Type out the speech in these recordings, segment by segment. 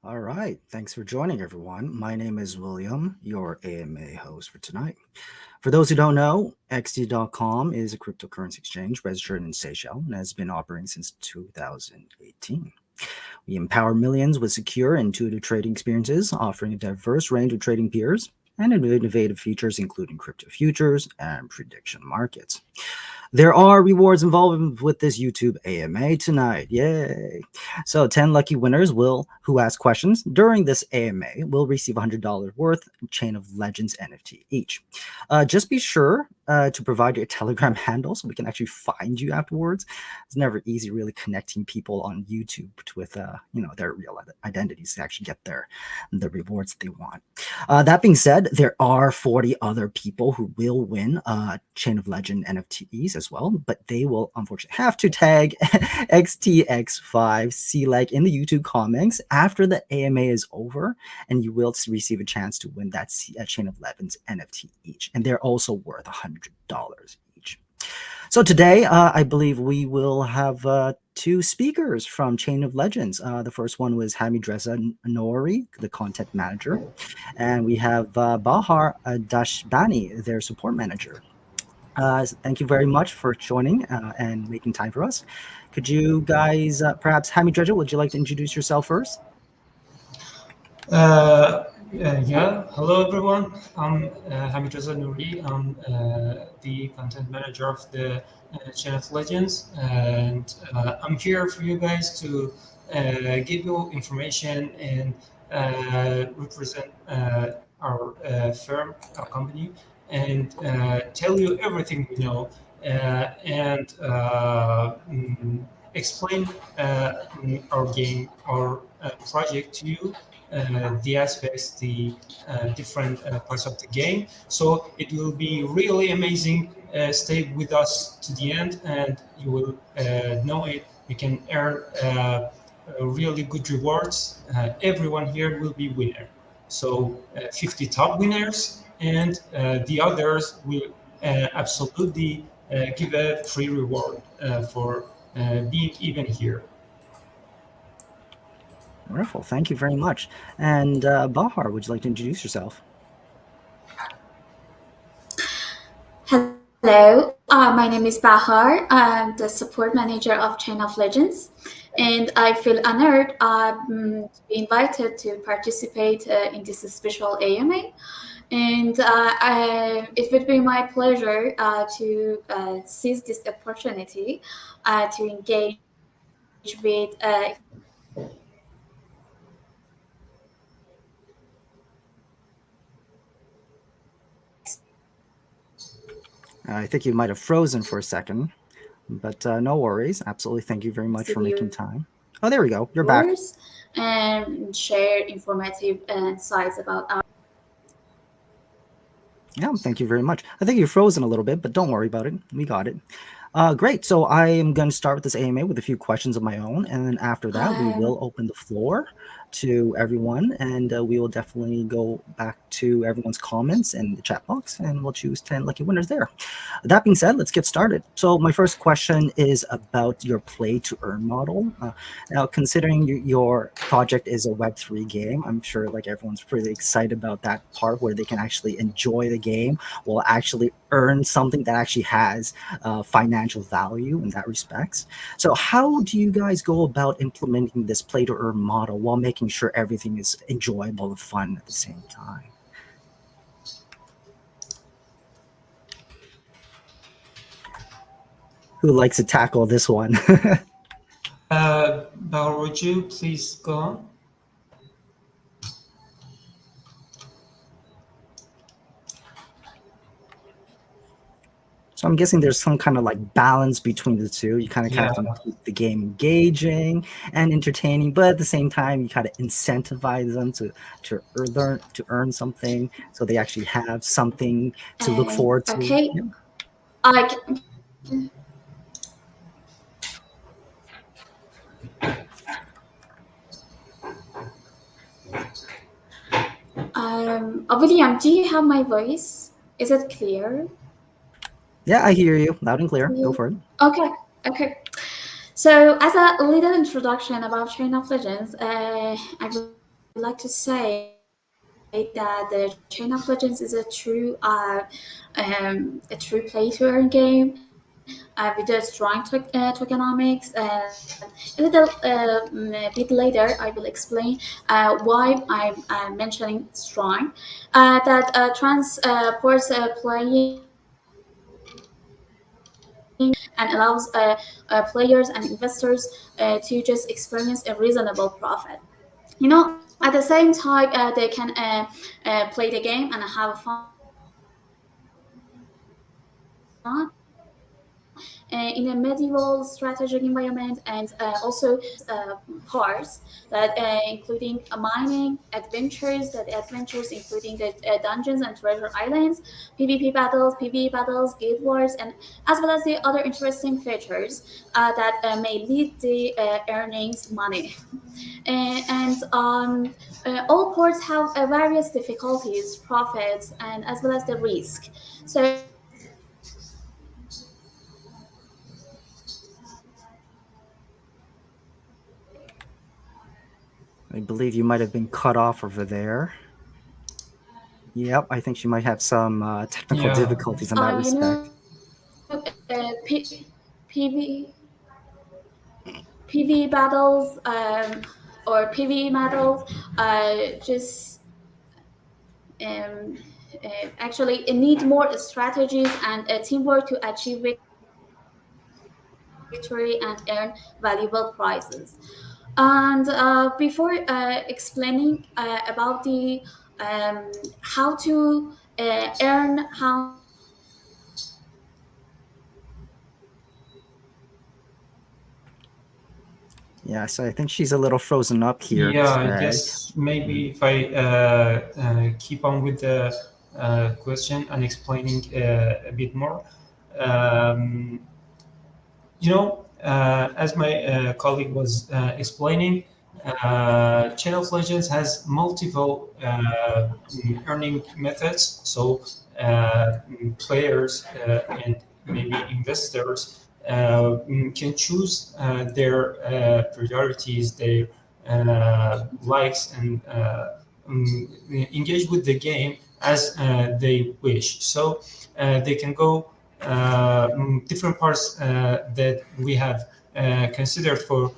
All right. Thanks for joining, everyone. My name is William, your AMA host for tonight. For those who don't know, XT.com is a cryptocurrency exchange registered in Seychelles and has been operating since 2018. We empower millions with secure, intuitive trading experiences, offering a diverse range of trading peers and innovative features, including crypto futures and prediction markets. There are rewards involved with this YouTube AMA tonight. Yay. So 10 lucky winners will who ask questions during this AMA will receive $100 worth Chain of Legends NFT each. Just be sure to provide your Telegram handle so we can actually find you afterwards. It's never easy really connecting people on YouTube with their real identities to actually get the rewards they want. That being said, there are 40 other people who will win Chain of Legend NFTs as well, but they will unfortunately have to tag XTX5 CLEG in the YouTube comments after the AMA is over, and you will receive a chance to win that Chain of Legends NFT each. And they're also worth $100 each. So today, I believe we will have two speakers from Chain of Legends. The first one was Hamidreza Noori, the content manager, and we have Bahar Dashbani, their support manager. Thank you very much for joining and making time for us. Could you guys, perhaps Hamidreza, would you like to introduce yourself first? Yeah, hello everyone. I'm Hamidreza Noori. I'm the content manager of the Chain of Legends, and I'm here for you guys to give you information and represent our firm, our company, and tell you everything we know and explain our game, our project to you, the aspects, the different parts of the game. So it will be really amazing. Stay with us to the end, and you will know it. You can earn really good rewards. Everyone here will be winner. So 50 top winners, and the others will absolutely give a free reward for being even here. Wonderful. Thank you very much. And Bahar, would you like to introduce yourself? Hello, my name is Bahar. I'm the support manager of Chain of Legends, and I feel honored to be invited to participate in this special AMA. And it would be my pleasure to seize this opportunity to engage with I think you might have frozen for a second, but no worries. Absolutely. Thank you very much for making time. Oh, there we go. You're back. and share informative insights about our. Yeah, thank you very much. I think you're frozen a little bit, but don't worry about it. We got it. Great. So I am going to start with this AMA with a few questions of my own, and then after that, we will open the floor to everyone, and we will definitely go back to everyone's comments in the chat box, and we'll choose 10 lucky winners there. That being said, let's get started. So my first question is about your play to earn model. Now, considering your project is a Web3 game, I'm sure like everyone's pretty excited about that part where they can actually enjoy the game, will actually earn something that actually has financial value in that respects. So how do you guys go about implementing this play to earn model while making sure everything is enjoyable and fun at the same time? Who likes to tackle this one? Bauer, would you please go on? So I'm guessing there's some kind of like balance between the two. You kind of have to keep the game engaging and entertaining, but at the same time, you kind of incentivize them to earn something, so they actually have something to look forward to. Okay, Yeah. I can, William, do you have my voice? Is it clear? Yeah, I hear you loud and clear. Go for it. Okay, okay. So, as a little introduction about Chain of Legends, I would like to say that the Chain of Legends is a true play to earn game with a strong tokenomics. And a little bit later, I will explain why I'm mentioning strong. That transports playing and allows players and investors to just experience a reasonable profit. At the same time, they can play the game and have fun in a medieval strategic environment, and also parts that including mining adventures, that adventures including the dungeons and treasure islands, PvP battles, PvE battles, guild wars, and as well as the other interesting features that may lead the earnings money. And all ports have various difficulties, profits, and as well as the risk. So I believe you might have been cut off over there. Yep, I think she might have some technical Yeah. difficulties in that respect. PV PV battles or PV medals just um, actually need more strategies and teamwork to achieve victory and earn valuable prizes. And before explaining about the how to earn, how to Yeah, so I think she's a little frozen up here, Yeah, I Greg. guess maybe Mhm. if I keep on with the question and explaining a bit more. Um, as my colleague was explaining, Chain of Legends has multiple earning methods. So players and maybe investors can choose their priorities, their likes, and engage with the game as they wish. So they can go different parts that we have considered for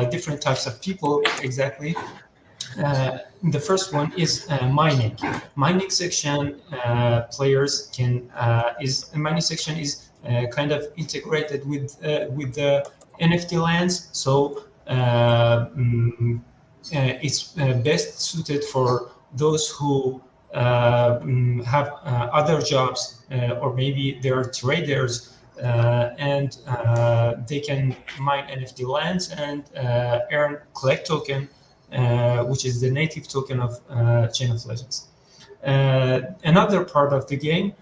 different types of people exactly. The first one is mining. Mining section players can is mining section is kind of integrated with the NFT lands, so it's best suited for those who have other jobs or maybe they are traders and they can mine NFT lands and earn collect token, which is the native token of Chain of Legends. Another part of the game,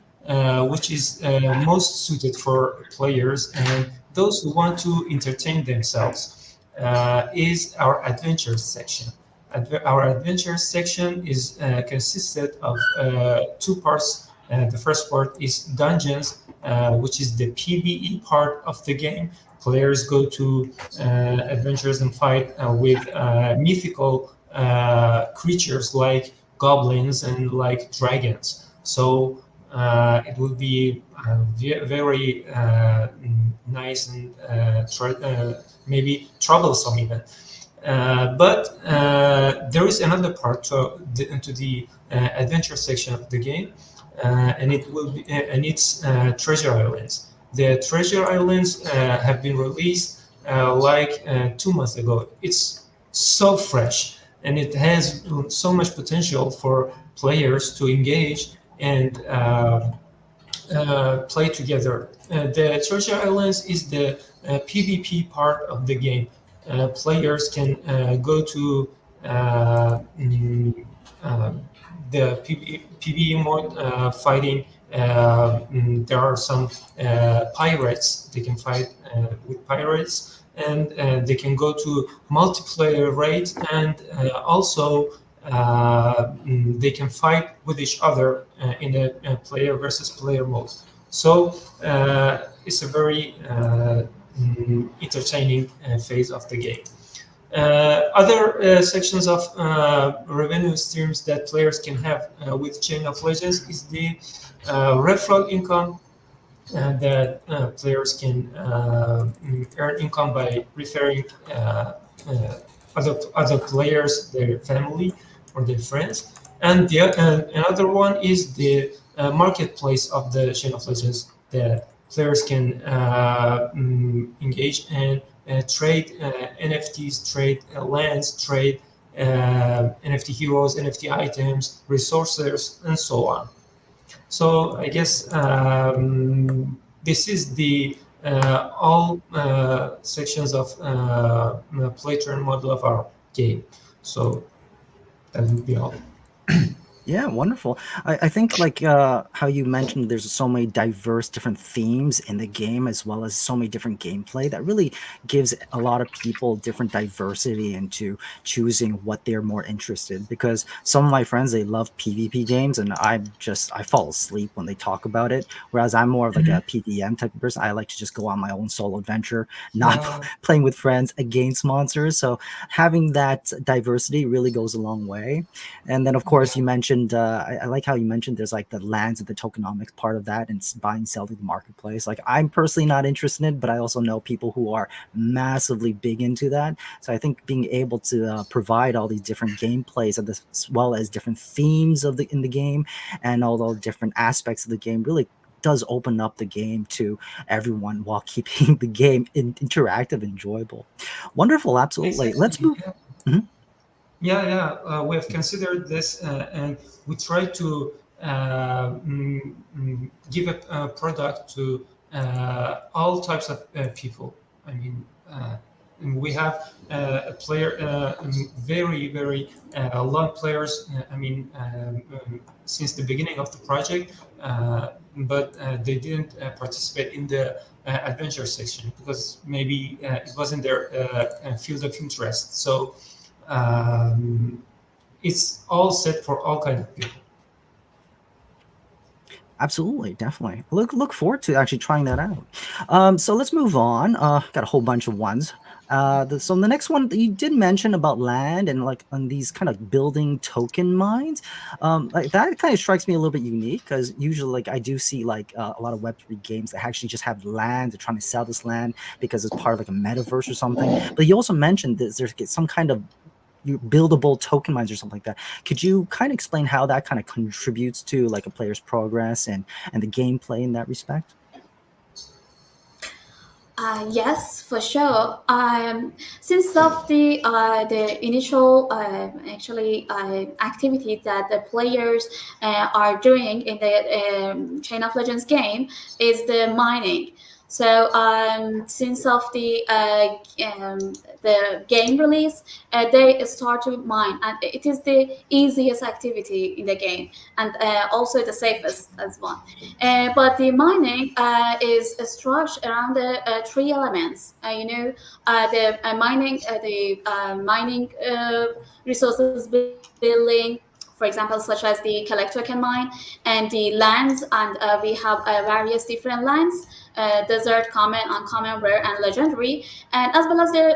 which is most suited for players and those who want to entertain themselves, is our adventures section. Our adventures section is consisted of two parts. The first part is dungeons, which is the PvE part of the game. Players go to adventures and fight with mythical creatures like goblins and like dragons. So it will be very nice and maybe troublesome even. But there is another part into the adventure section of the game, and it will be and it's treasure islands. The treasure islands have been released 2 months ago. It's so fresh and it has so much potential for players to engage and play together. The treasure islands is the PvP part of the game. Players can go to uh, the PvE mode fighting. There are some pirates. They can fight with pirates, and they can go to multiplayer raids, and also they can fight with each other in a player versus player mode. So it's a very entertaining phase of the game. Other sections of revenue streams that players can have with Chain of Legends is the referral income, that players can earn income by referring other players, their family or their friends. And another one is the marketplace of the Chain of Legends, that players can engage and trade NFTs, trade lands, trade NFT heroes, NFT items, resources, and so on. So I guess this is the all sections of play turn model of our game. So that would be all. Yeah, wonderful. I think like how you mentioned, there's so many diverse different themes in the game, as well as so many different gameplay that really gives a lot of people different diversity into choosing what they're more interested. Because some of my friends, they love PvP games, and I fall asleep when they talk about it. Whereas I'm more of like Mhm. a PvM type of person. I like to just go on my own solo adventure, not Yeah, playing with friends against monsters. So having that diversity really goes a long way. And then, of course, yeah, you mentioned, I like how you mentioned there's like the lands and the tokenomics part of that and buying, selling the marketplace. Like, I'm personally not interested in it, but I also know people who are massively big into that. So I think being able to provide all these different gameplays as well as different themes of the in the game and all those different aspects of the game really does open up the game to everyone while keeping the game interactive and enjoyable. Wonderful, absolutely. Let's exactly. move. Mhm. Yeah, yeah. We have considered this, and we try to give a product to all types of people. I mean, we have a player, very, very long players. I mean, since the beginning of the project, but they didn't participate in the adventure section because maybe it wasn't their field of interest. So um, it's all set for all kind of people. Absolutely, definitely. Look forward to actually trying that out. So let's move on. Got a whole bunch of ones. So the next one that you did mention about land and like on these kind of building token mines, like that kind of strikes me a little bit unique because usually like I do see like a lot of Web3 games that actually just have land. They're trying to sell this land because it's part of like a metaverse or something. But you also mentioned that there's some kind of buildable token mines or something like that. Could you kind of explain how that kind of contributes to like a player's progress and the gameplay in that respect? Yes, for sure. Since of the initial actually activity that the players are doing in the Chain of Legends game is the mining. So since of the game release, they start to mine, and it is the easiest activity in the game, and also the safest as one. But the mining is structured around the three elements. The mining resources building, for example, such as the collector can mine, and the lands, and we have various different lands: desert, common, uncommon, rare, and legendary, and as well as the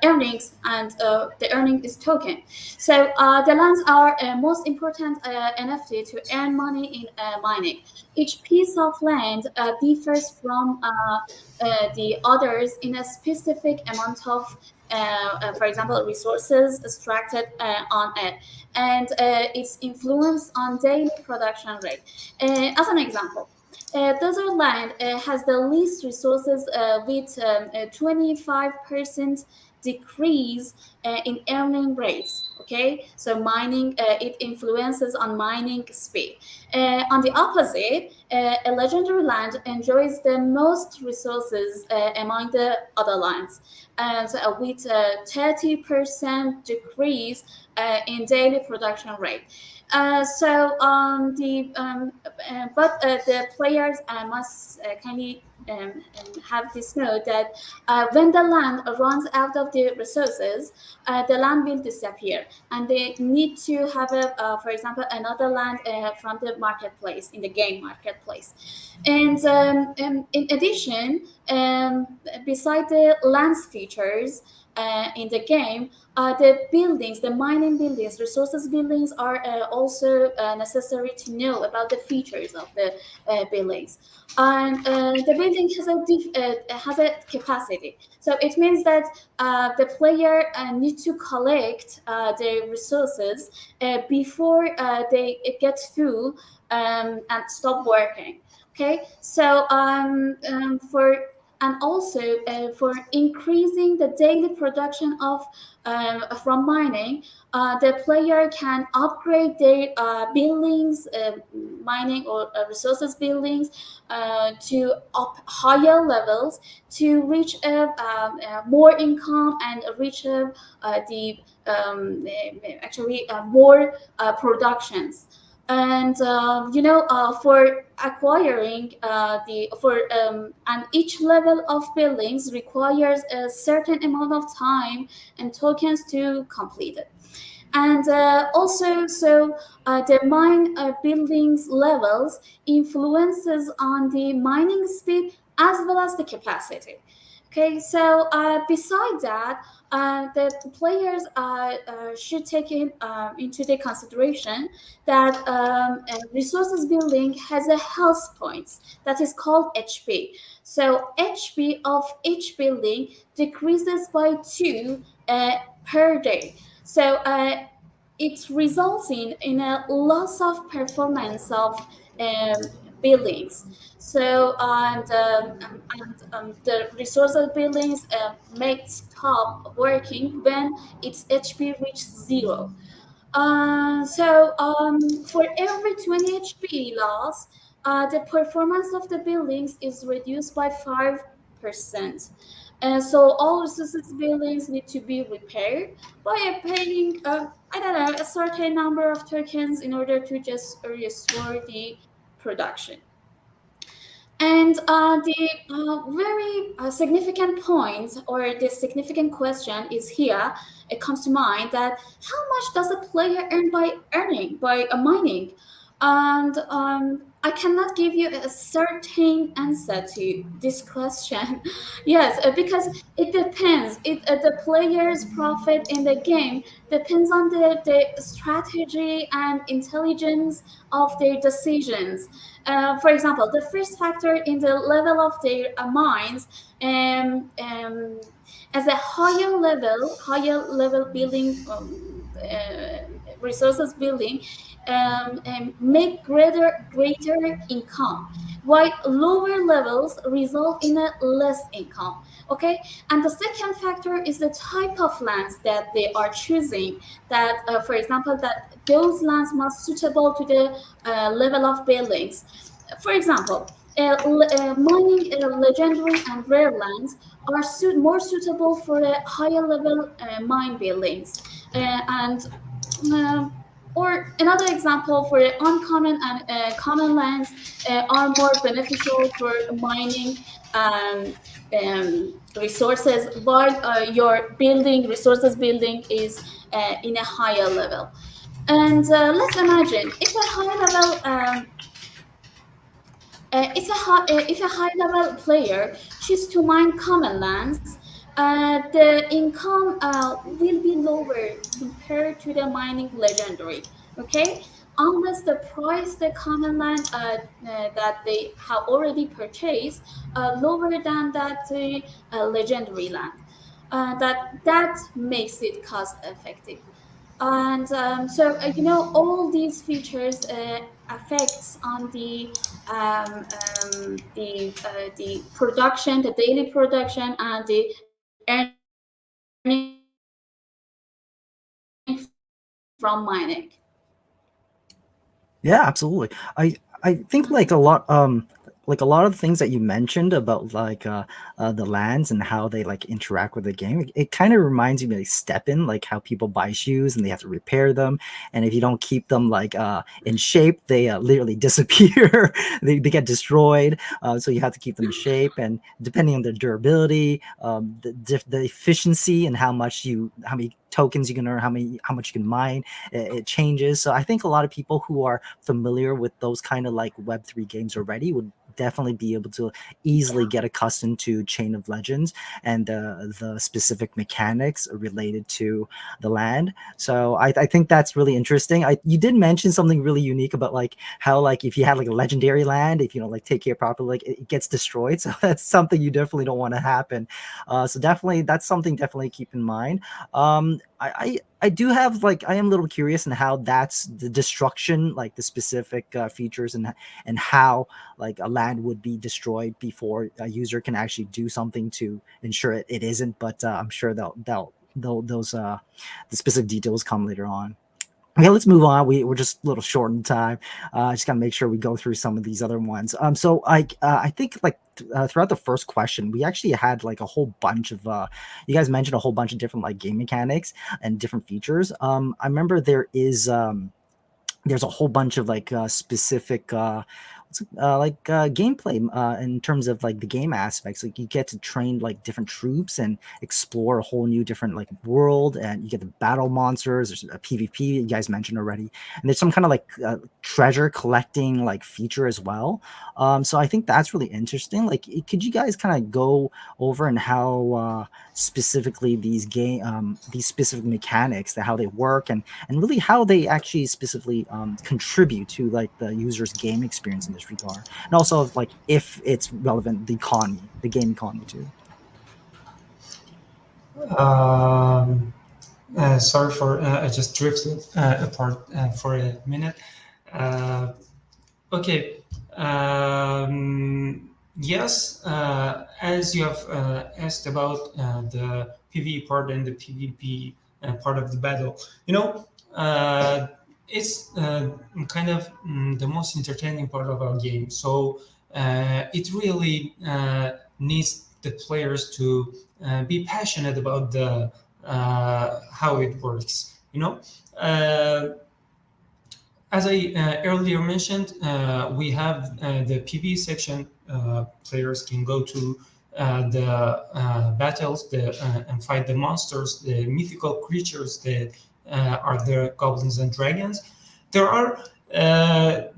earnings, and the earning is token. So the lands are most important NFT to earn money in mining. Each piece of land differs from the others in a specific amount of, for example, resources extracted on it, and its influence on daily production rate. As an example, desert land has the least resources with 25% decrease in earning rates. Okay, so mining, it influences on mining speed. On the opposite, a legendary land enjoys the most resources among the other lands, and with a 30% decrease in daily production rate. The players must kindly have this note that when the land runs out of the resources, the land will disappear, and they need to have for example, another land from the marketplace, in the game marketplace. And in addition, beside the lands features, in the game, the buildings, the mining buildings, resources buildings are also necessary to know about the features of the buildings. And the building has a capacity, so it means that the player need to collect the resources before they get full and stop working. Okay, so for and also for increasing the daily production of from mining, the player can upgrade their buildings, mining or resources buildings, to up higher levels to reach more income and reach the actually more productions. And for acquiring the for and each level of buildings requires a certain amount of time and tokens to complete it. And also, so the mine buildings levels influences on the mining speed as well as the capacity. Okay, so beside that, the players should take into the consideration that resources building has a health points that is called HP. So HP of each building decreases by 2 per day. So it results in a loss of performance of um, buildings. So the resources buildings may stop working when its HP reaches 0. For every 20 HP loss, the performance of the buildings is reduced by 5%. So all resources buildings need to be repaired by paying, I don't know, a certain number of tokens in order to just restore the production. And the very significant point or the significant question is here. It comes to mind that how much does a player earn by mining? And I cannot give you a certain answer to this question. Yes, because it depends. The player's profit in the game depends on the strategy and intelligence of their decisions. For example, the first factor in the level of their minds, as a higher level building, resources building, make greater income, while lower levels result in a less income. Okay, and the second factor is the type of lands that they are choosing. That, for example, that those lands must suitable to the level of buildings. For example, mining legendary and rare lands are more suitable for higher level mine buildings. And or another example for uncommon and common lands are more beneficial for mining resources, while your building resources building is in a higher level. And let's imagine if a high level player chooses to mine common lands, the income will be lower compared to the mining legendary. Okay, unless the price the common land that they have already purchased lower than that legendary land. That makes it cost effective. And all these features affects on the production, the daily production, and the earning from mining. Yeah, absolutely. I think like a lot of the things that you mentioned about the lands and how they like interact with the game, it kind of reminds me of like step in, like how people buy shoes and they have to repair them, and if you don't keep them like in shape, they literally disappear. They get destroyed. So you have to keep them in shape, and depending on their durability, the efficiency and how many tokens you can earn, how much you can mine, it changes. So I think a lot of people who are familiar with those kind of like Web3 games already would definitely be able to easily get accustomed to Chain of Legends and the specific mechanics related to the land. So I think that's really interesting. You did mention something really unique about like how like if you had like a legendary land, if you don't like take care properly, like it gets destroyed. So that's something you definitely don't want to happen. So definitely that's something definitely keep in mind. I do have like I am a little curious in how that's the destruction, like the specific features and how like a land would be destroyed before a user can actually do something to ensure it isn't. But I'm sure those the specific details come later on. Okay, let's move on. We're just a little short in time. Just gotta make sure we go through some of these other ones. So I think like throughout the first question, we actually had like a whole bunch of you guys mentioned a whole bunch of different like game mechanics and different features. I remember there's a whole bunch of like specific gameplay in terms of like the game aspects. Like you get to train like different troops and explore a whole new different like world, and you get the battle monsters. There's a PvP you guys mentioned already, and there's some kind of like treasure collecting like feature as well. So I think that's really interesting. Like, could you guys kind of go over and how specifically these specific mechanics, that how they work, and really how they actually specifically contribute to like the user's game experience in this regard, and also like if it's relevant the game economy too. Um, Sorry for I just drifted apart for a minute. Uh, okay. Yes, as you have asked about the PvE part and the PvP part of the battle, it's kind of the most entertaining part of our game. So it really needs the players to be passionate about the how it works. As I earlier mentioned, we have the PvE section. Players can go to the battles and fight the monsters, the mythical creatures that are the goblins and dragons. There are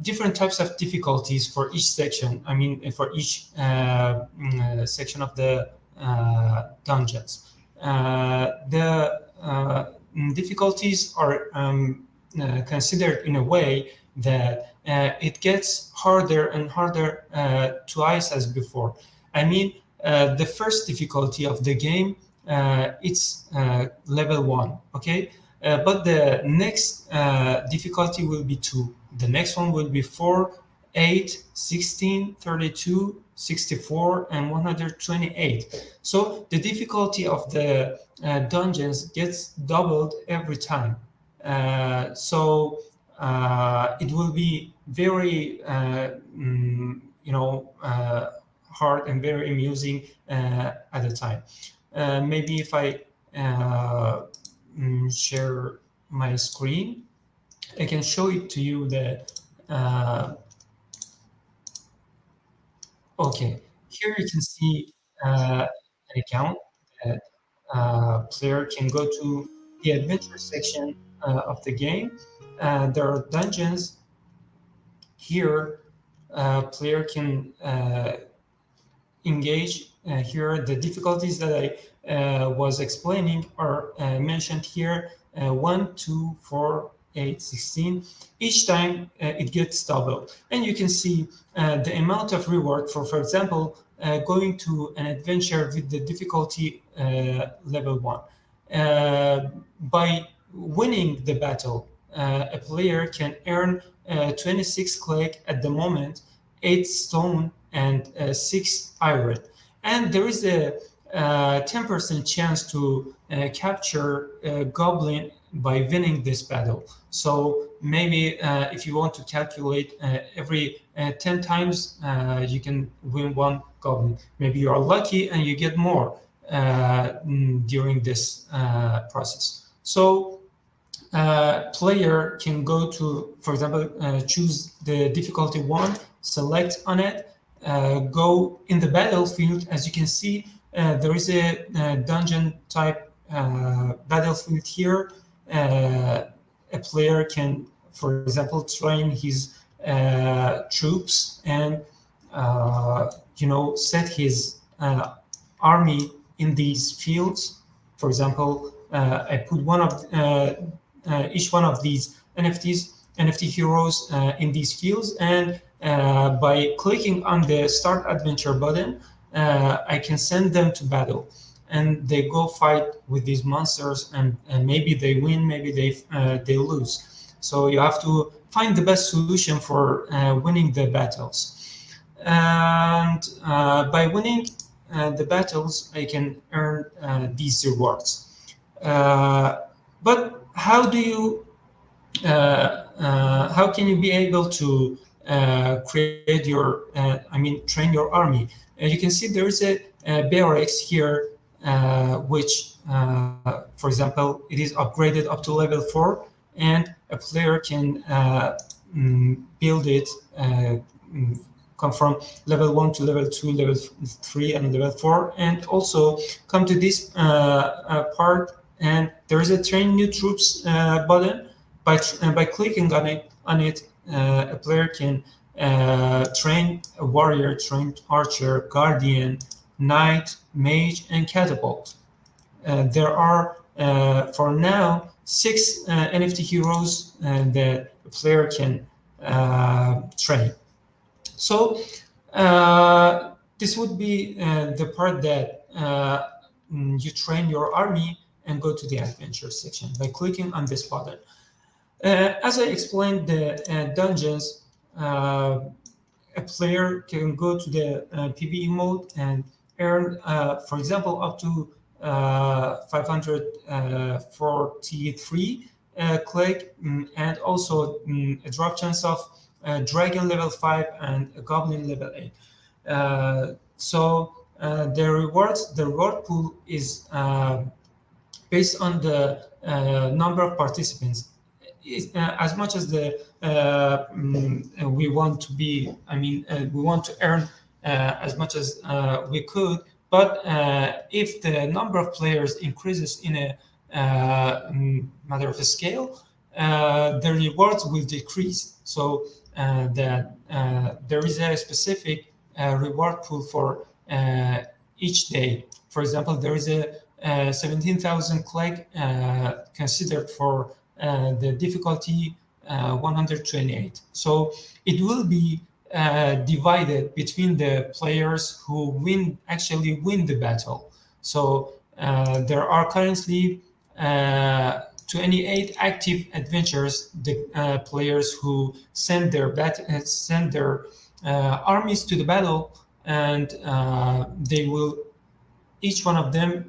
different types of difficulties for each section. I mean, for each section of the dungeons. The difficulties are considered in a way that it gets harder and harder twice as before. I mean, the first difficulty of the game, it's level 1, okay? But the next difficulty will be 2. The next one will be 4, 8, 16, 32, 64, and 128. So the difficulty of the dungeons gets doubled every time. So it will be very, hard and very amusing at the time. Maybe if I share my screen, I can show it to you that. Okay, here you can see an account that player can go to the adventure section of the game. There are dungeons here. Player can engage here. The difficulties that I was explaining are mentioned here: 1, 2, 4, 8, 16. Each time it gets doubled, and you can see the amount of reward for example, going to an adventure with the difficulty level 1. By winning the battle, a player can earn 26 CLEG at the moment, 8 stone, and 6 iron. And there is a 10% chance to capture a goblin by winning this battle. So maybe if you want to calculate every 10 times, you can win 1 goblin. Maybe you are lucky and you get more during this process. So player can go to, for example, choose the difficulty 1, select on it, go in the battlefield. As you can see, there is a dungeon type battlefield here. A player can, for example, train his troops and set his army in these fields. For example, I put each one of these NFT heroes in these fields, and by clicking on the Start Adventure button, I can send them to battle, and they go fight with these monsters, and maybe they win, maybe they lose. So you have to find the best solution for winning the battles. And by winning the battles, I can earn these rewards. But how can you be able to train your army? You can see there is a barracks here, which, for example, it is upgraded up to level 4, and a player can build it, come from level 1 to level 2, level 3, and level 4, and also come to this part, and there is a train new troops button. By clicking on it, a player can train a warrior, train archer, guardian, knight, mage, and catapult. There are, for now, 6 NFT heroes that a player can train. So this would be the part that you train your army and go to the adventure section by clicking on this button. As I explained, the dungeons, a player can go to the PvE mode and earn, for example, up to 543 CLEG, and also a drop chance of dragon level 5 and a goblin level 8. The reward pool is based on the number of participants. As much as we want to earn as much as we could, but if the number of players increases in a matter of a scale, the rewards will decrease. So that there is a specific reward pool for each day. For example, there is a 17,000 CLEG considered for the difficulty 128. So it will be divided between the players who actually win the battle. So there are currently 28 active adventurers, the players who send their armies to the battle, and each one of them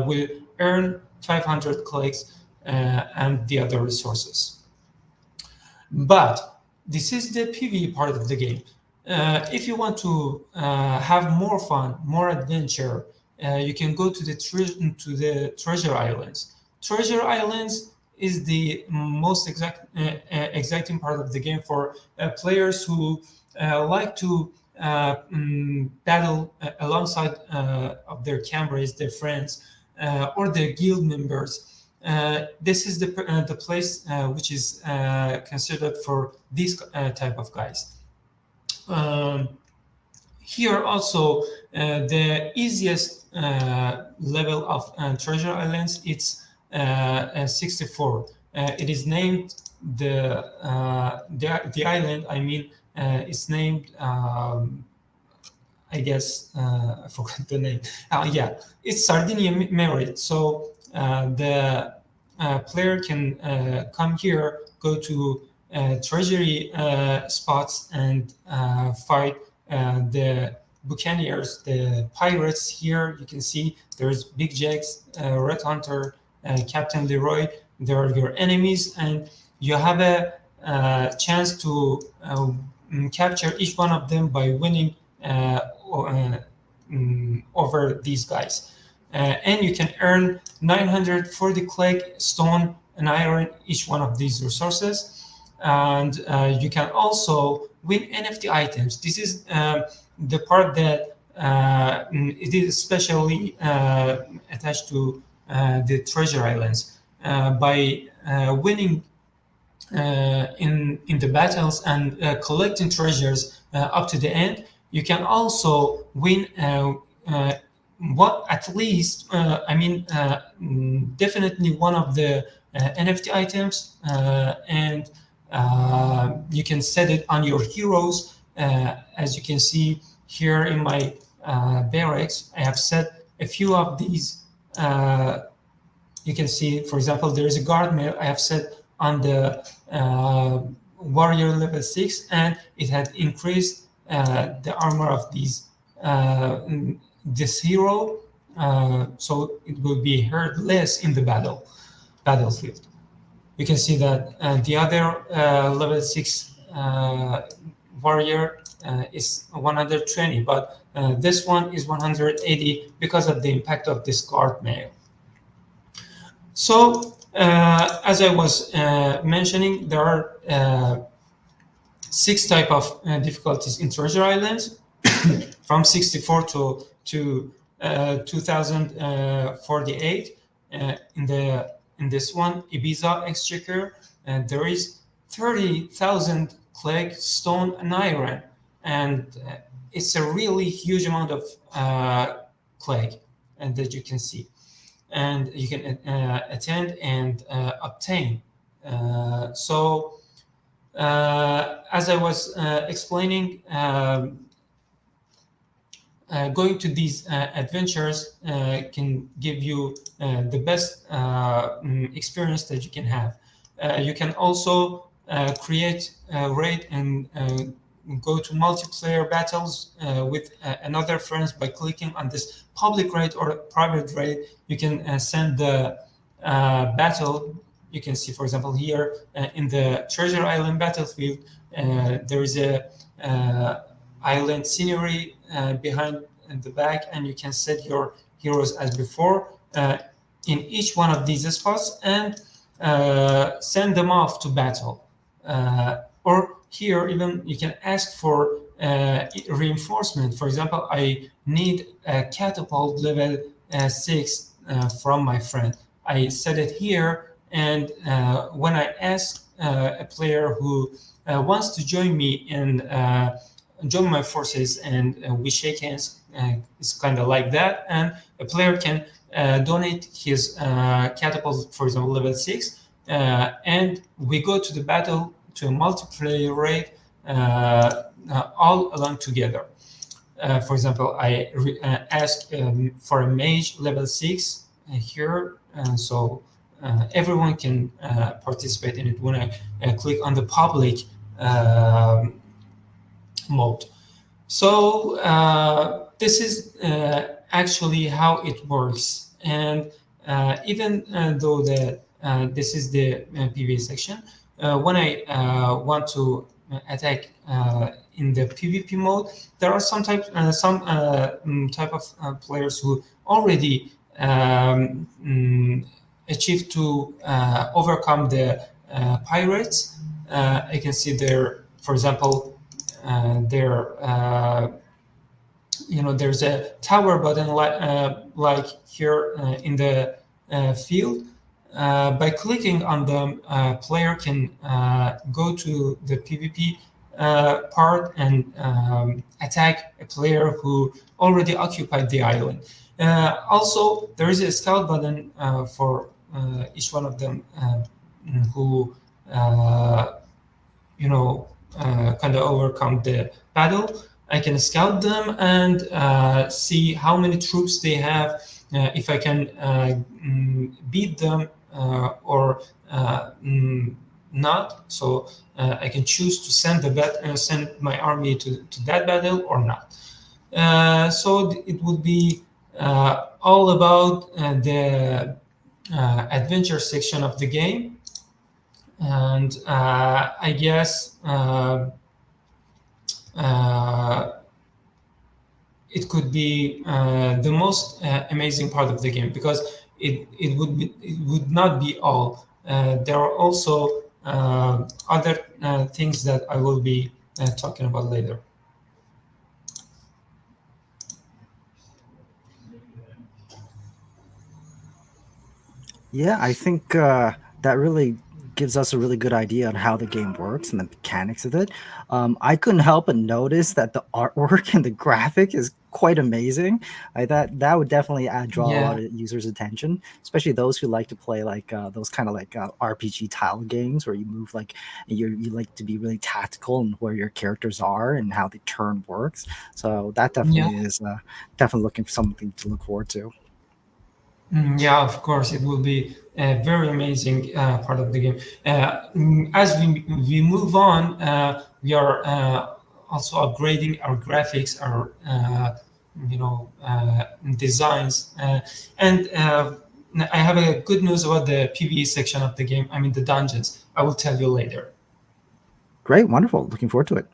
will earn 500 clicks and the other resources. But this is the PvE part of the game. If you want to have more fun, more adventure, you can go to the Treasure Islands. Treasure Islands is the most exciting part of the game for players who like to battle alongside of their comrades, their friends, or their guild members. This is the place which is considered for these type of guys. Here also, the easiest level of Treasure Islands, it's 64. It is named the island. It's named. I guess I forgot the name. It's Sardinia Merit. So the player can come here, go to treasury spots, and fight the buccaneers, the pirates. Here you can see there's Big Jacks, Red Hunter, Captain Leroy. They are your enemies, and you have a chance to capture each one of them by winning over these guys. And you can earn 940 clay, stone, and iron each one of these resources. And you can also win NFT items. This is the part that it is especially attached to the Treasure Islands. By winning in the battles and collecting treasures up to the end, you can also win what at least definitely one of the NFT items, and you can set it on your heroes. As you can see here in my barracks, I have set a few of these. You can see, for example, there is a guard mail I have set on the warrior level 6, and it had increased the armor of this hero, so it will be hurt less in the battlefield. You can see that the other level 6 warrior is 120, but this one is 180 because of the impact of this guard mail. So, as I was mentioning, there are 6 type of difficulties in Treasure Islands, from 64 to 2048. In this one, Ibiza Exchequer, there is 30,000 CLEG stone and iron, and it's a really huge amount of CLEG, and that you can see, and you can attend and obtain. As I was explaining, going to these adventures can give you the best experience that you can have. You can also create a raid and go to multiplayer battles with another friends by clicking on this public raid or private raid. You can send the battle. You can see, for example, here in the Treasure Island battlefield, there is a island scenery behind in the back, and you can set your heroes as before in each one of these spots and send them off to battle. Or here, even you can ask for reinforcement. For example, I need a catapult level 6 from my friend. I set it here, and when I ask a player who wants to join me and join my forces, and we shake hands, it's kind of like that, and a player can donate his catapult, for example, level 6, and we go to the battle, to a multiplayer raid, all along together. For example, I ask for a mage level 6 here, so everyone can participate in it when I click on the public mode. So this is actually how it works. And even though this is the PvE section, when I want to attack in the PvP mode, there are some type of players who already achieved to overcome the pirates. I can see there, for example, there's a tower button like here in the field. By clicking on them, player can go to the PvP part and attack a player who already occupied the island. Also, there is a scout button for each one of them who kind of overcome the battle. I can scout them and see how many troops they have, if I can beat them or not. So I can choose to send my army to that battle or not. So it would be all about the adventure section of the game. And I guess it could be the most amazing part of the game, because it would not be all. There are also other things that I will be talking about later. Yeah, I think that really gives us a really good idea on how the game works and the mechanics of it. I couldn't help but notice that the artwork and the graphic is quite amazing. I thought that would definitely draw a lot Yeah, of users' attention, especially those who like to play like those kind of like RPG tile games where you move like you like to be really tactical and where your characters are and how the turn works. So that yeah. definitely is definitely looking for something to look forward to. Yeah, of course, it will be a very amazing part of the game. As we move on, we are also upgrading our graphics, our designs, and I have a good news about the PvE section of the game. I mean the dungeons. I will tell you later. Great, wonderful. Looking forward to it.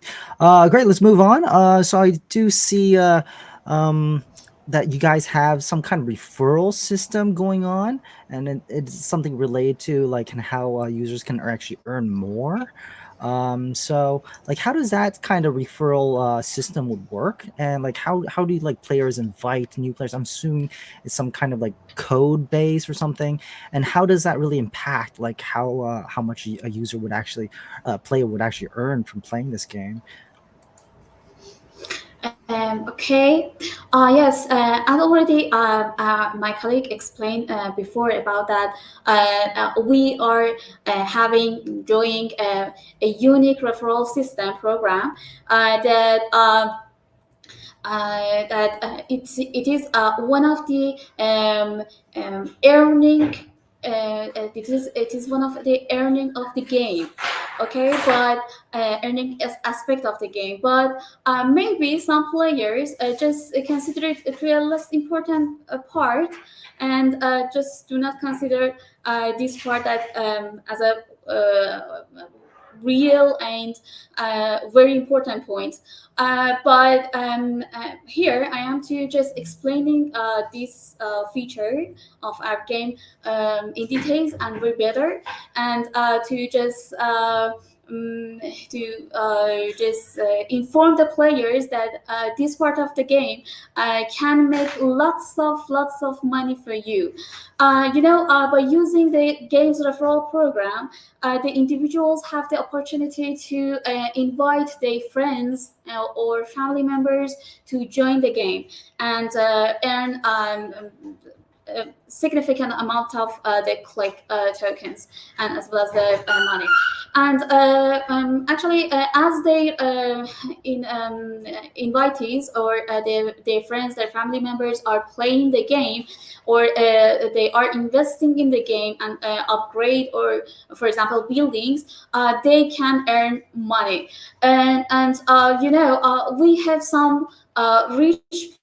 Great, let's move on. So I do see um, that you guys have some kind of referral system going on, and it's something related to like how users can actually earn more. So like, how does that kind of referral system would work, and like how do you like players invite new players? I'm assuming it's some kind of like code base or something. And how does that really impact like how much a user would actually player would actually earn from playing this game? Okay. Yes, as already my colleague explained before about that, we are having doing a unique referral system program that it is one of the earning. It is one of the earning of the game, okay, but earning as aspect of the game. But maybe some players just consider it to a less important part, and just do not consider this part that as a real and very important point. But here I am to just explaining this feature of our game in details and very better, and to just inform the players that this part of the game can make lots of money for you. By using the games referral program, the individuals have the opportunity to invite their friends or family members to join the game and earn a significant amount of the click tokens and as well as the money. And actually, as they invitees or their friends, their family members are playing the game, or they are investing in the game and upgrade or, for example, buildings, they can earn money. And we have some rich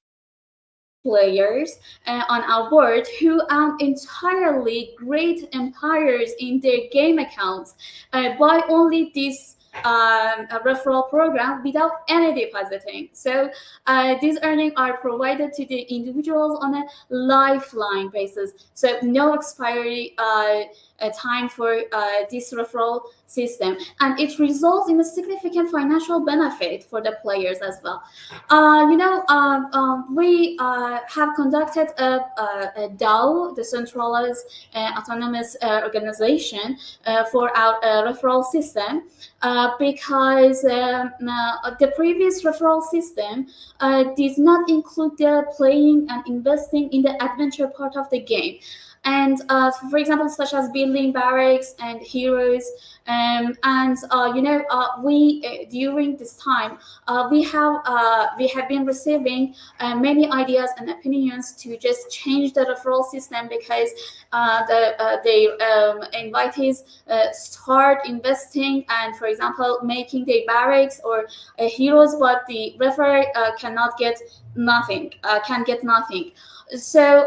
players on our board who own entirely great empires in their game accounts by only this a referral program without any depositing. So these earnings are provided to the individuals on a lifeline basis. So no expiry time for this referral system, and it results in a significant financial benefit for the players as well. We have conducted a DAO, decentralized autonomous organization, for our referral system because the previous referral system did not include the playing and investing in the adventure part of the game. And for example, such as building barracks and heroes, we during this time we have been receiving many ideas and opinions to just change the referral system because the invitees start investing and, for example, making their barracks or heroes, but the referee can get nothing. So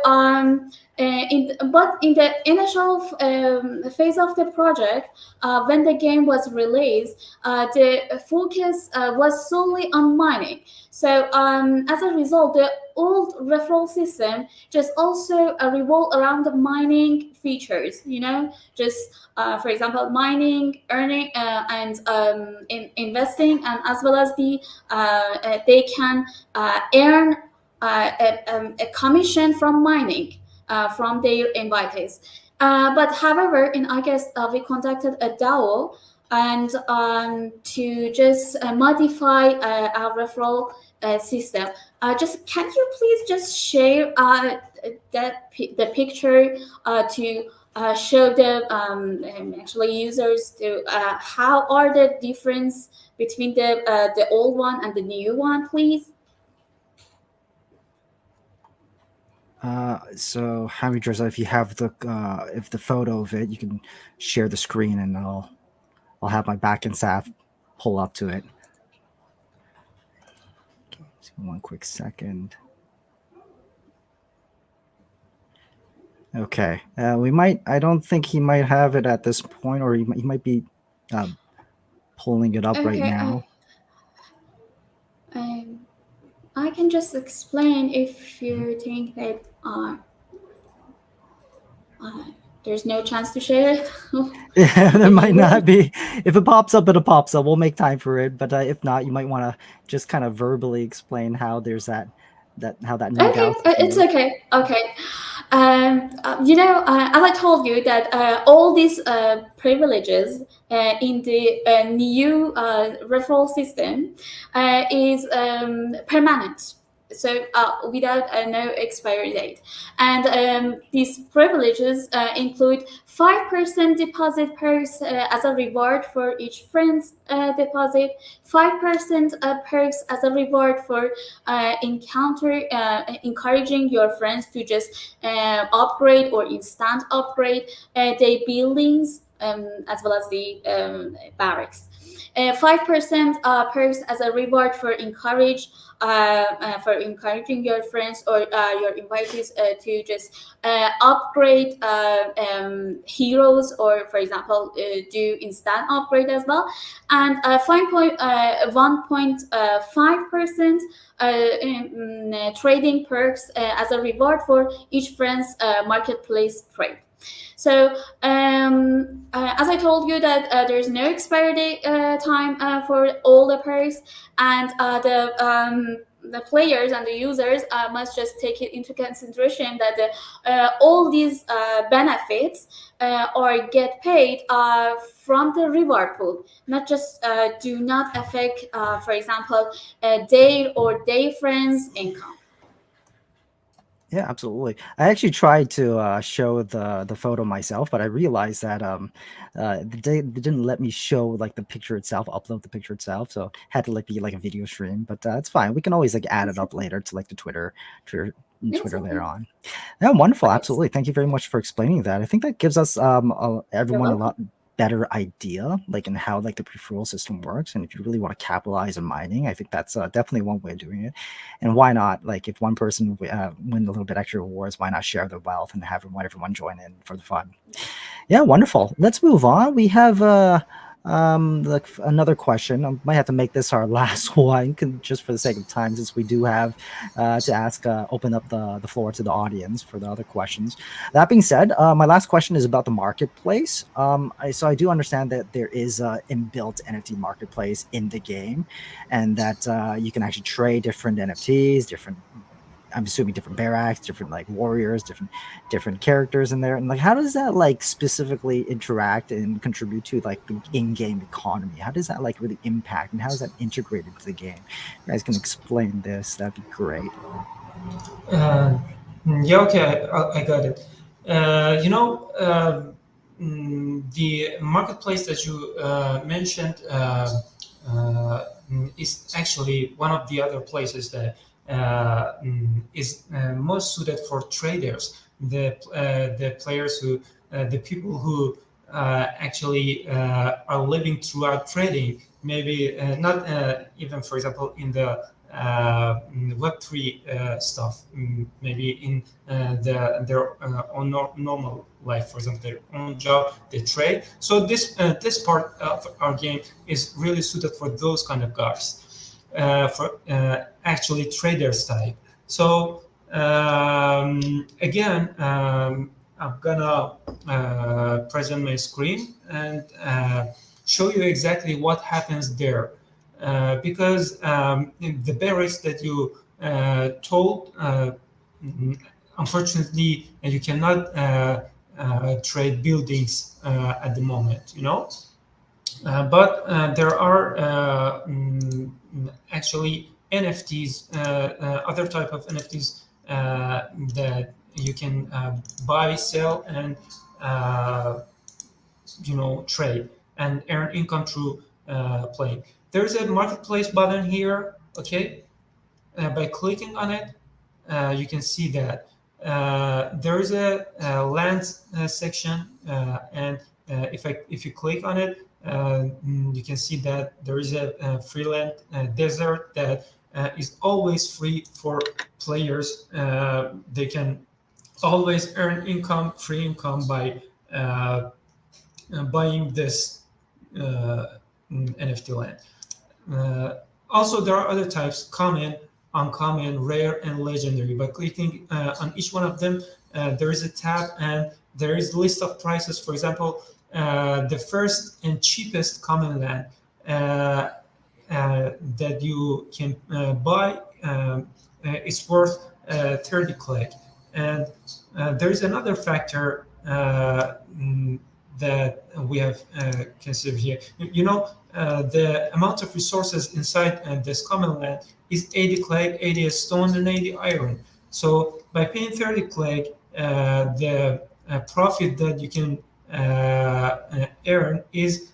but in the initial phase of the project, when the game was released, the focus was solely on mining. So as a result, the old referral system just also revolved around the mining features. Just for example, mining, earning, and investing, and as well as they can earn a commission from mining from their invitees. But however, in August, we conducted a DAO and to just modify our referral system. Just can you please just share the picture to show the actually users to how are the difference between the old one and the new one, please? So Hamidreza, if you have if the photo of it, you can share the screen, and I'll have my backend staff pull up to it. Okay, just one quick second. Okay, we might. I don't think he might have it at this point, or he might be pulling it up right Okay, now. I can just explain if you think that there's no chance to share it. Yeah, there might not be. If it pops up, it'll pops up. We'll make time for it. But if not, you might want to just kind of verbally explain how there's how that new Okay, DAO system it's works. okay. Okay. As I told you that all these privileges in the new referral system is permanent. So without no expiry date, and these privileges include 5% deposit perks as a reward for each friend's deposit, 5% perks as a reward for encouraging your friends to just upgrade or instant upgrade their buildings, as well as the barracks. 5% perks as a reward for encouraging your friends or your invitees to just upgrade heroes, or for example do instant upgrade as well, and 1.5% trading perks as a reward for each friend's marketplace trade. So as I told you that there's no expiry date time for all the perks, and the players and the users must just take it into consideration that all these benefits or get paid from the reward pool, not just do not affect, for example, their friends' income. Yeah, absolutely. I actually tried to show the photo myself, but I realized that they didn't let me show like the picture itself, upload the picture itself, so had to like be like a video stream. But it's fine. We can always like add it up later to like the Twitter It's later okay. on. Yeah, wonderful. Yes. Absolutely. Thank you very much for explaining that. I think that gives us You're everyone a lot welcome. better idea like in how like the referral system works, and if you really want to capitalize on mining, I think that's definitely one way of doing it. And why not, like if one person win a little bit extra rewards, why not share the wealth and have everyone join in for the fun? Yeah, wonderful. Let's move on. We have like another question. I might have to make this our last one, just for the sake of time, since we do have to ask, open up the floor to the audience for the other questions. That being said, my last question is about the marketplace. So I do understand that there is a inbuilt NFT marketplace in the game, and that you can actually trade different NFTs, different, I'm assuming different barracks, different like warriors, different characters in there. And like, how does that like specifically interact and contribute to like the in-game economy? How does that like really impact, and how is that integrated into the game? You guys can explain this. That'd be great. Uh, yeah, okay, I got it. The marketplace that you mentioned is actually one of the other places that is most suited for traders, the players the people who actually are living throughout trading, maybe not even, for example, in the Web3 stuff, maybe in their own normal life, for example, their own job, they trade. So this part of our game is really suited for those kind of guys, for actually traders type. So again, I'm gonna present my screen and show you exactly what happens there. Because the barriers that you told, unfortunately, you cannot trade buildings at the moment, you know. But there are actually NFTs, other type of NFTs that you can buy, sell, and trade and earn income through playing. There's a marketplace button here. Okay, by clicking on it, you can see that there is a land section, and if you click on it, you can see that there is a free land desert that is always free for players. They can always earn income, free income, by buying this NFT land. Also, there are other types: common, uncommon, rare, and legendary. By clicking on each one of them, there is a tab and there is a list of prices. For example, the first and cheapest common land that you can buy is worth 30 CLEG. And there is another factor that we have considered here. The amount of resources inside this common land is 80 CLEG, 80 stone, and 80 iron. So by paying 30 CLEG, the profit that you can earn is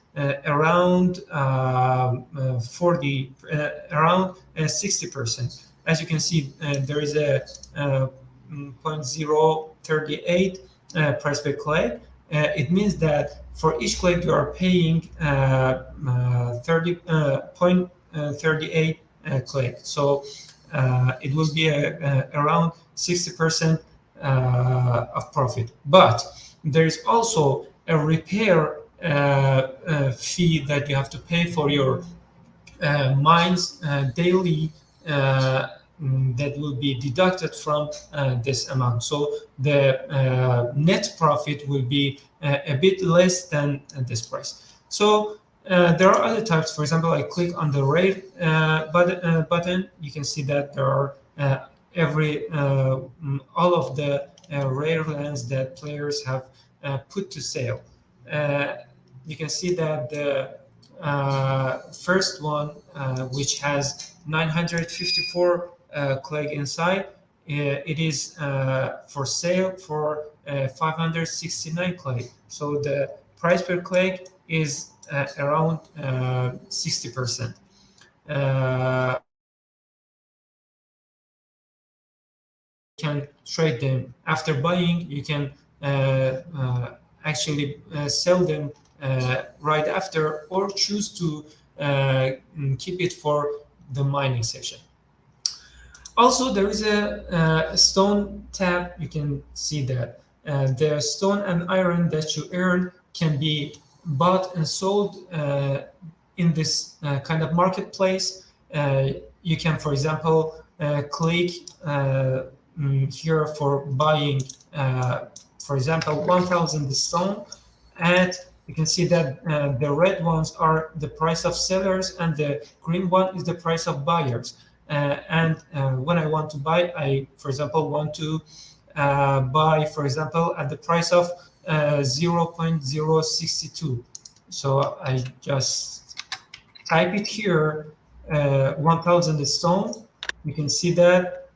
around 60%. As you can see, there is a 0.038 price per CLEG. It means that for each CLEG you are paying 30.38 CLEG. So it will be around 60% of profit. But there is also a repair fee that you have to pay for your mines daily, that will be deducted from this amount. So the net profit will be a bit less than this price. So there are other types. For example, I click on the rare button. You can see that there are all of the rare lands that players have put to sale. You can see that the first one, which has 954 CLEG inside, it is for sale for 569 CLEG. So the price per CLEG is around 60%. Can trade them after buying. You can actually sell them right after, or choose to keep it for the mining session. Also, there is a stone tab. You can see that the stone and iron that you earn can be bought and sold in this kind of marketplace. You can, for example, click here for buying, for example, 1,000 stone, and you can see that the red ones are the price of sellers and the green one is the price of buyers. And when I want to buy, I, for example, want to buy, for example, at the price of 0.062. So I just type it here, 1,000 stone. You can see that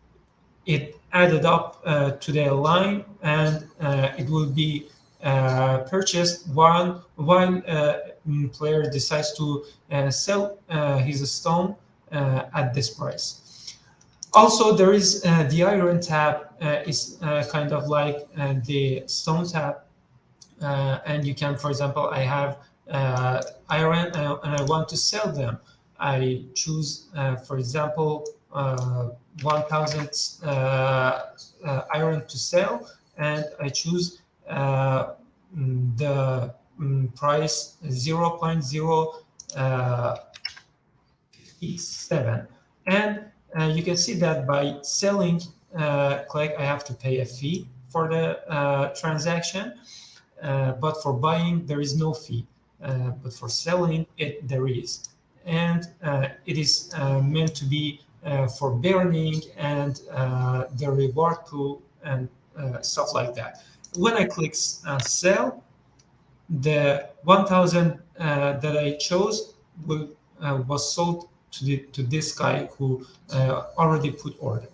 it added up to the line, and it will be purchased while player decides to sell his stone at this price. Also, there is the iron tab. Is kind of like the stone tab, and you can, for example, I have iron and I want to sell them. I choose, for example, 1,000 iron to sell, and I choose the price 0.057. And you can see that by selling CLEG, I have to pay a fee for the transaction, but for buying there is no fee, but for selling it there is. And it is meant to be for burning and the reward pool and stuff like that. when I click sell, the 1,000 that I chose was sold to this guy who already put order.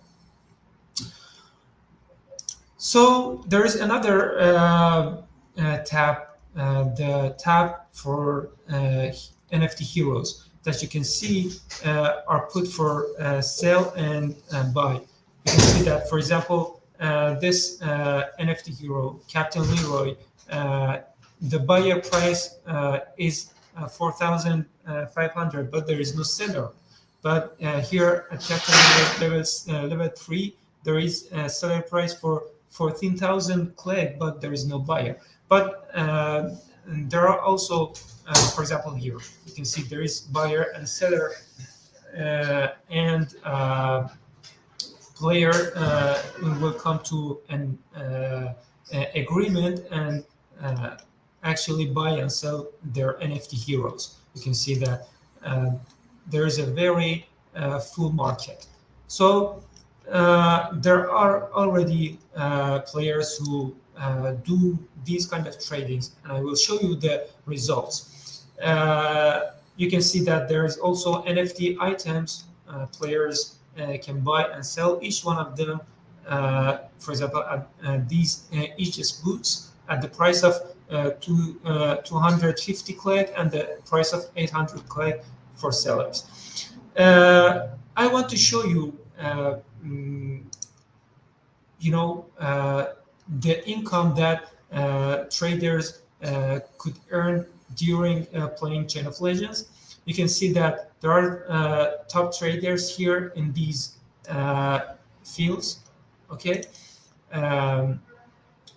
So there is another tab, the tab for NFT heroes that you can see are put for sell and buy. You can see that, for example, this NFT hero, Captain Leroy, the buyer price is 4,500, but there is no seller. But here at Captain level 3, there is a seller price for 14,000 CLEG, but there is no buyer. But there are also, for example, here you can see there is buyer and seller, and player will come to an agreement and actually buy and sell their NFT heroes. You can see that there is a very full market. So there are already players who do these kind of tradings, and I will show you the results. You can see that there is also NFT items players can buy and sell. Each one of them, for example, these Aegis boots at the price of 250 CLEG and the price of 800 CLEG for sellers. I want to show you the income that traders could earn during playing Chain of Legends. You can see that there are top traders here in these fields. Okay.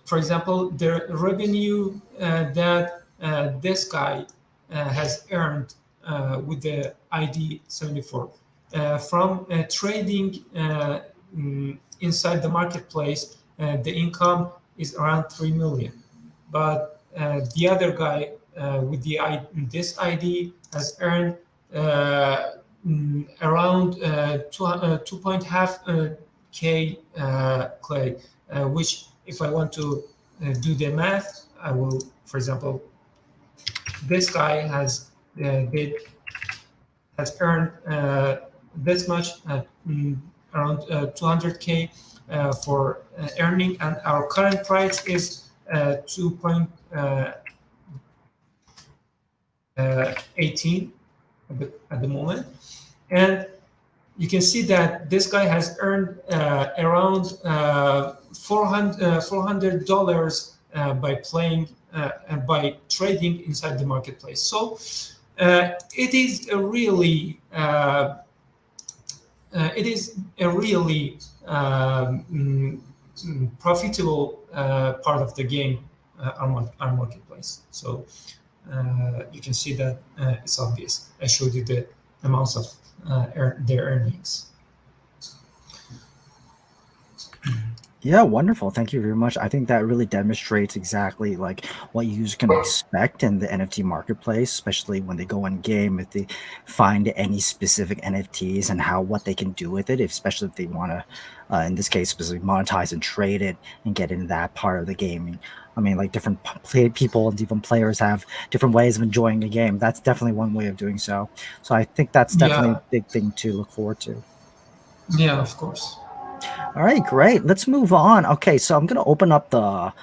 For example, the revenue that this guy has earned with the ID 74 from trading inside the marketplace, the income is around 3 million. But the other guy with this ID has earned around 2.5 K CLEG, which if I want to do the math, I will, for example, this guy has earned this much, around 200K for earning, and our current price is 2.18 at the moment. And you can see that this guy has earned around $400 by playing and by trading inside the marketplace. So it is a really profitable part of the game, our marketplace. So you can see that it's obvious. I showed you the amounts of their earnings. Yeah, wonderful. Thank you very much. I think that really demonstrates exactly like what users can expect in the NFT marketplace, especially when they go in game, if they find any specific NFTs and what they can do with it, especially if they want to, in this case, specifically monetize and trade it and get into that part of the gaming. I mean, like different people and different players have different ways of enjoying the game. That's definitely one way of doing so. So I think that's definitely a big thing to look forward to. Yeah, of course. All right, great. Let's move on. Okay, so I'm gonna open up the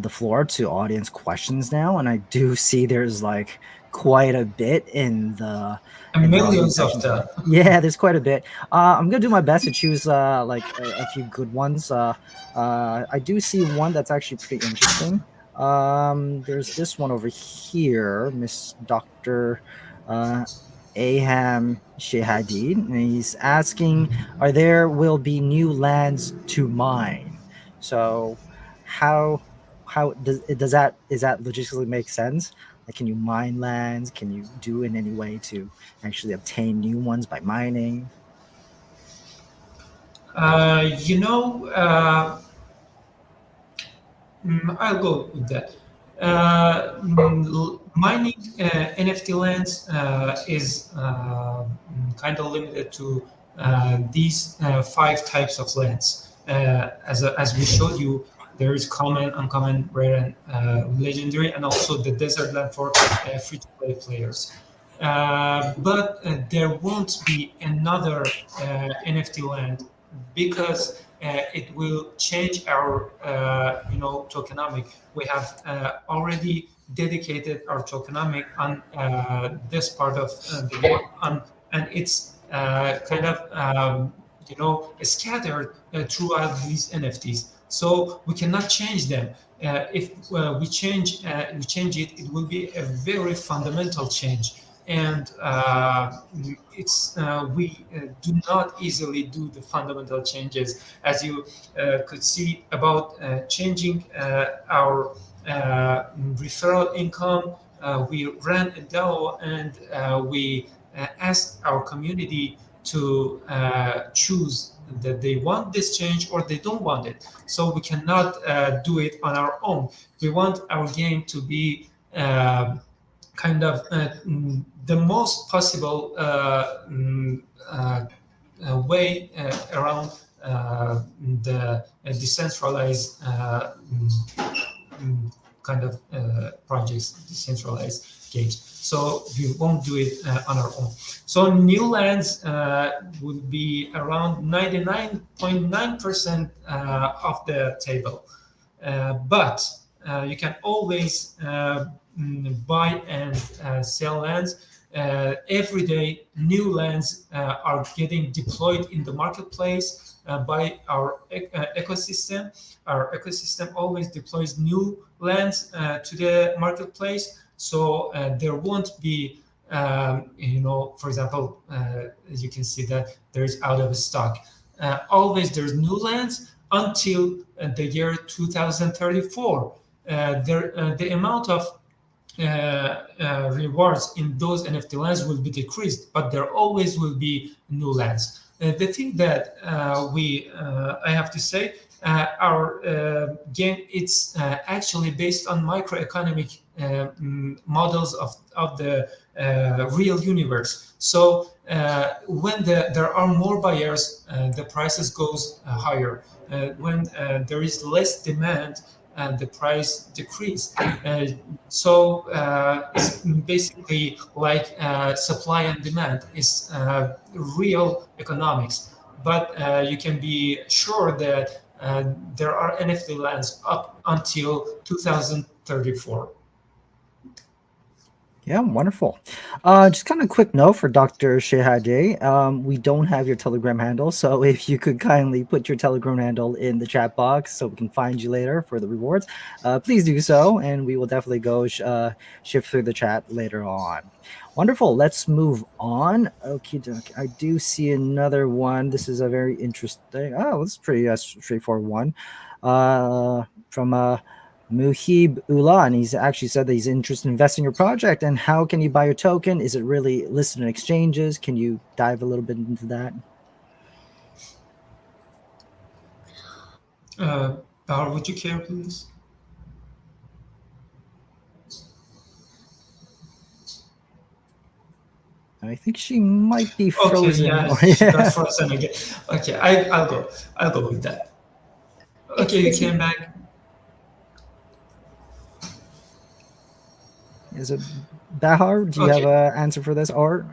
floor to audience questions now, and I do see there's like quite a bit in the millions of them. Yeah, there's quite a bit. I'm gonna do my best to choose like a few good ones. I do see one that's actually pretty interesting. There's this one over here, Miss Dr. Aham Shehadid, and he's asking, will be new lands to mine? So how is that logistically make sense? Like, can you mine lands? Can you do in any way to actually obtain new ones by mining? I'll go with that. Mining NFT lands is kind of limited to these 5 types of lands. As we showed you, There is common, uncommon, rare, and legendary, and also the desert land for free-to-play players. But there won't be another NFT land because it will change our, tokenomic. We have already dedicated our tokenomic on this part of the game, and it's kind of scattered throughout these NFTs. So we cannot change them. If we change it, it will be a very fundamental change, and it's we do not easily do the fundamental changes, as you could see about changing our referral income. We ran a DAO, and we asked our community to choose that they want this change or they don't want it. So we cannot do it on our own. We want our game to be kind of the most possible way around the decentralized kind of projects, decentralized games. So we won't do it on our own. So new lands will be around 99.9% of the table. But you can always buy and sell lands. Every day, new lands are getting deployed in the marketplace by our ecosystem. Our ecosystem always deploys new lands to the marketplace, so there won't be, for example, as you can see that there is out of stock. Always there's new lands until the year 2034. The amount of rewards in those NFT lands will be decreased, but there always will be new lands. The thing that I have to say, our game, it's actually based on microeconomic models of the real universe. So when there are more buyers, the prices goes higher. When there is less demand, and the price decrease. So it's basically like supply and demand is real economics. But you can be sure that there are NFT lands up until 2034. Yeah, wonderful. Just kind of quick note for Dr. Shehade. We don't have your Telegram handle, so if you could kindly put your Telegram handle in the chat box so we can find you later for the rewards, please do so, and we will definitely go shift through the chat later on. Wonderful. Let's move on. Okay, I do see another one. This is a very interesting. Oh, this is pretty straightforward one. From Muhib Ullah, and he's actually said that he's interested in investing in your project. And how can you buy your token? Is it really listed in exchanges? Can you dive a little bit into that? Bahar, would you care, please? I think she might be frozen. Okay, yeah, she got frozen again. Okay, I'll go with that. Okay, you came back. Is it Bahar? Do you have an answer for this, or?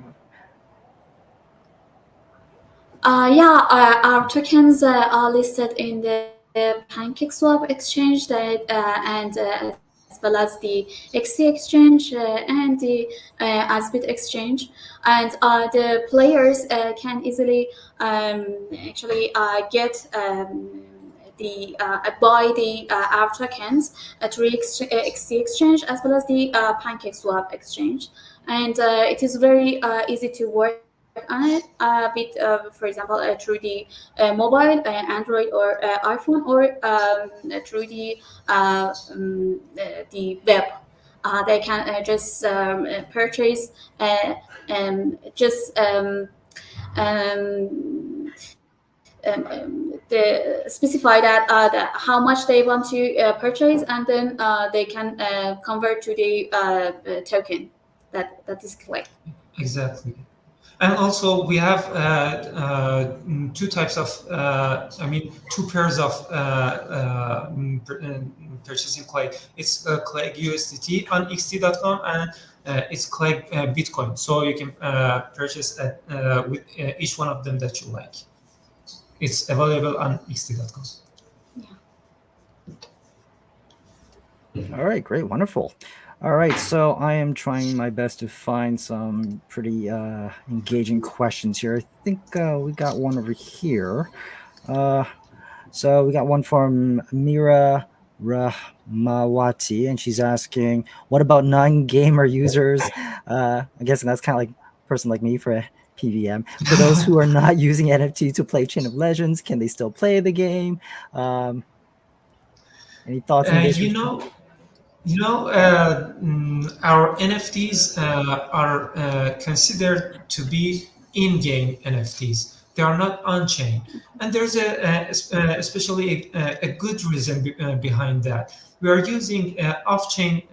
Our tokens are listed in the PancakeSwap exchange and as well as the XC exchange and the Asbit exchange. And the players can easily actually get buy our tokens through XC exchange as well as the PancakeSwap exchange. And it is very easy to work on it for example, through the mobile, Android or iPhone, or through the web. They can just purchase specify that how much they want to purchase, and then they can convert to the token that is collected. Exactly. And also we have two types of, two pairs of purchasing CLEG. It's CLEG USDT on xt.com, and it's CLEG Bitcoin. So you can purchase with each one of them that you like. It's available on xt.com. All right, great, wonderful. All right, so I am trying my best to find some pretty engaging questions here. I think we got one over here. Uh, so we got one from Mira Rahmawati, and she's asking, "What about non-gamer users?" I guess that's kind of like a person like me for PVM. For those who are not using NFT to play Chain of Legends, can they still play the game? Um, any thoughts on this? Our NFTs are considered to be in-game NFTs. They are not on-chain, and there's especially a good reason behind that. We are using off-chain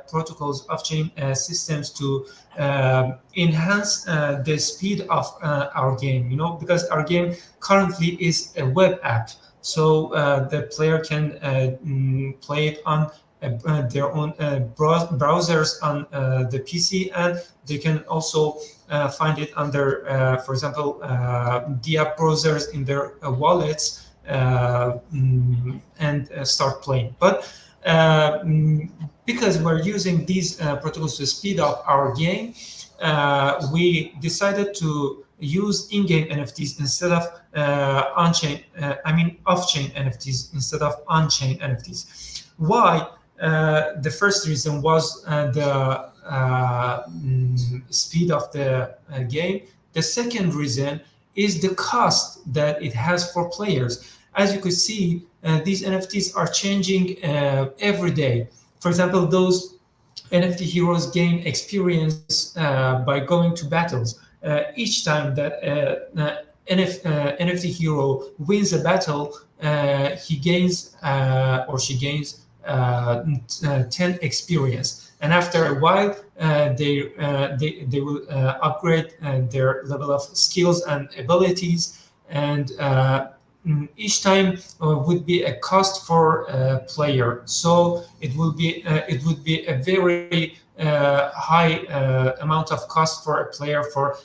protocols, off-chain systems to enhance the speed of our game. Because our game currently is a web app, so the player can play it on their own browsers on the PC, and they can also find it under, for example, the app browsers in their wallets, and start playing. But because we're using these protocols to speed up our game, we decided to use in-game NFTs instead of off-chain NFTs instead of on-chain NFTs. Why? The first reason was the speed of the game. The second reason is the cost that it has for players. As you could see, these NFTs are changing every day. For example, those NFT heroes gain experience by going to battles. Each time that NFT hero wins a battle, he gains or she gains 10 experience, and after a while they will upgrade their level of skills and abilities, and each time would be a cost for a player. So it would be a very high amount of cost for a player for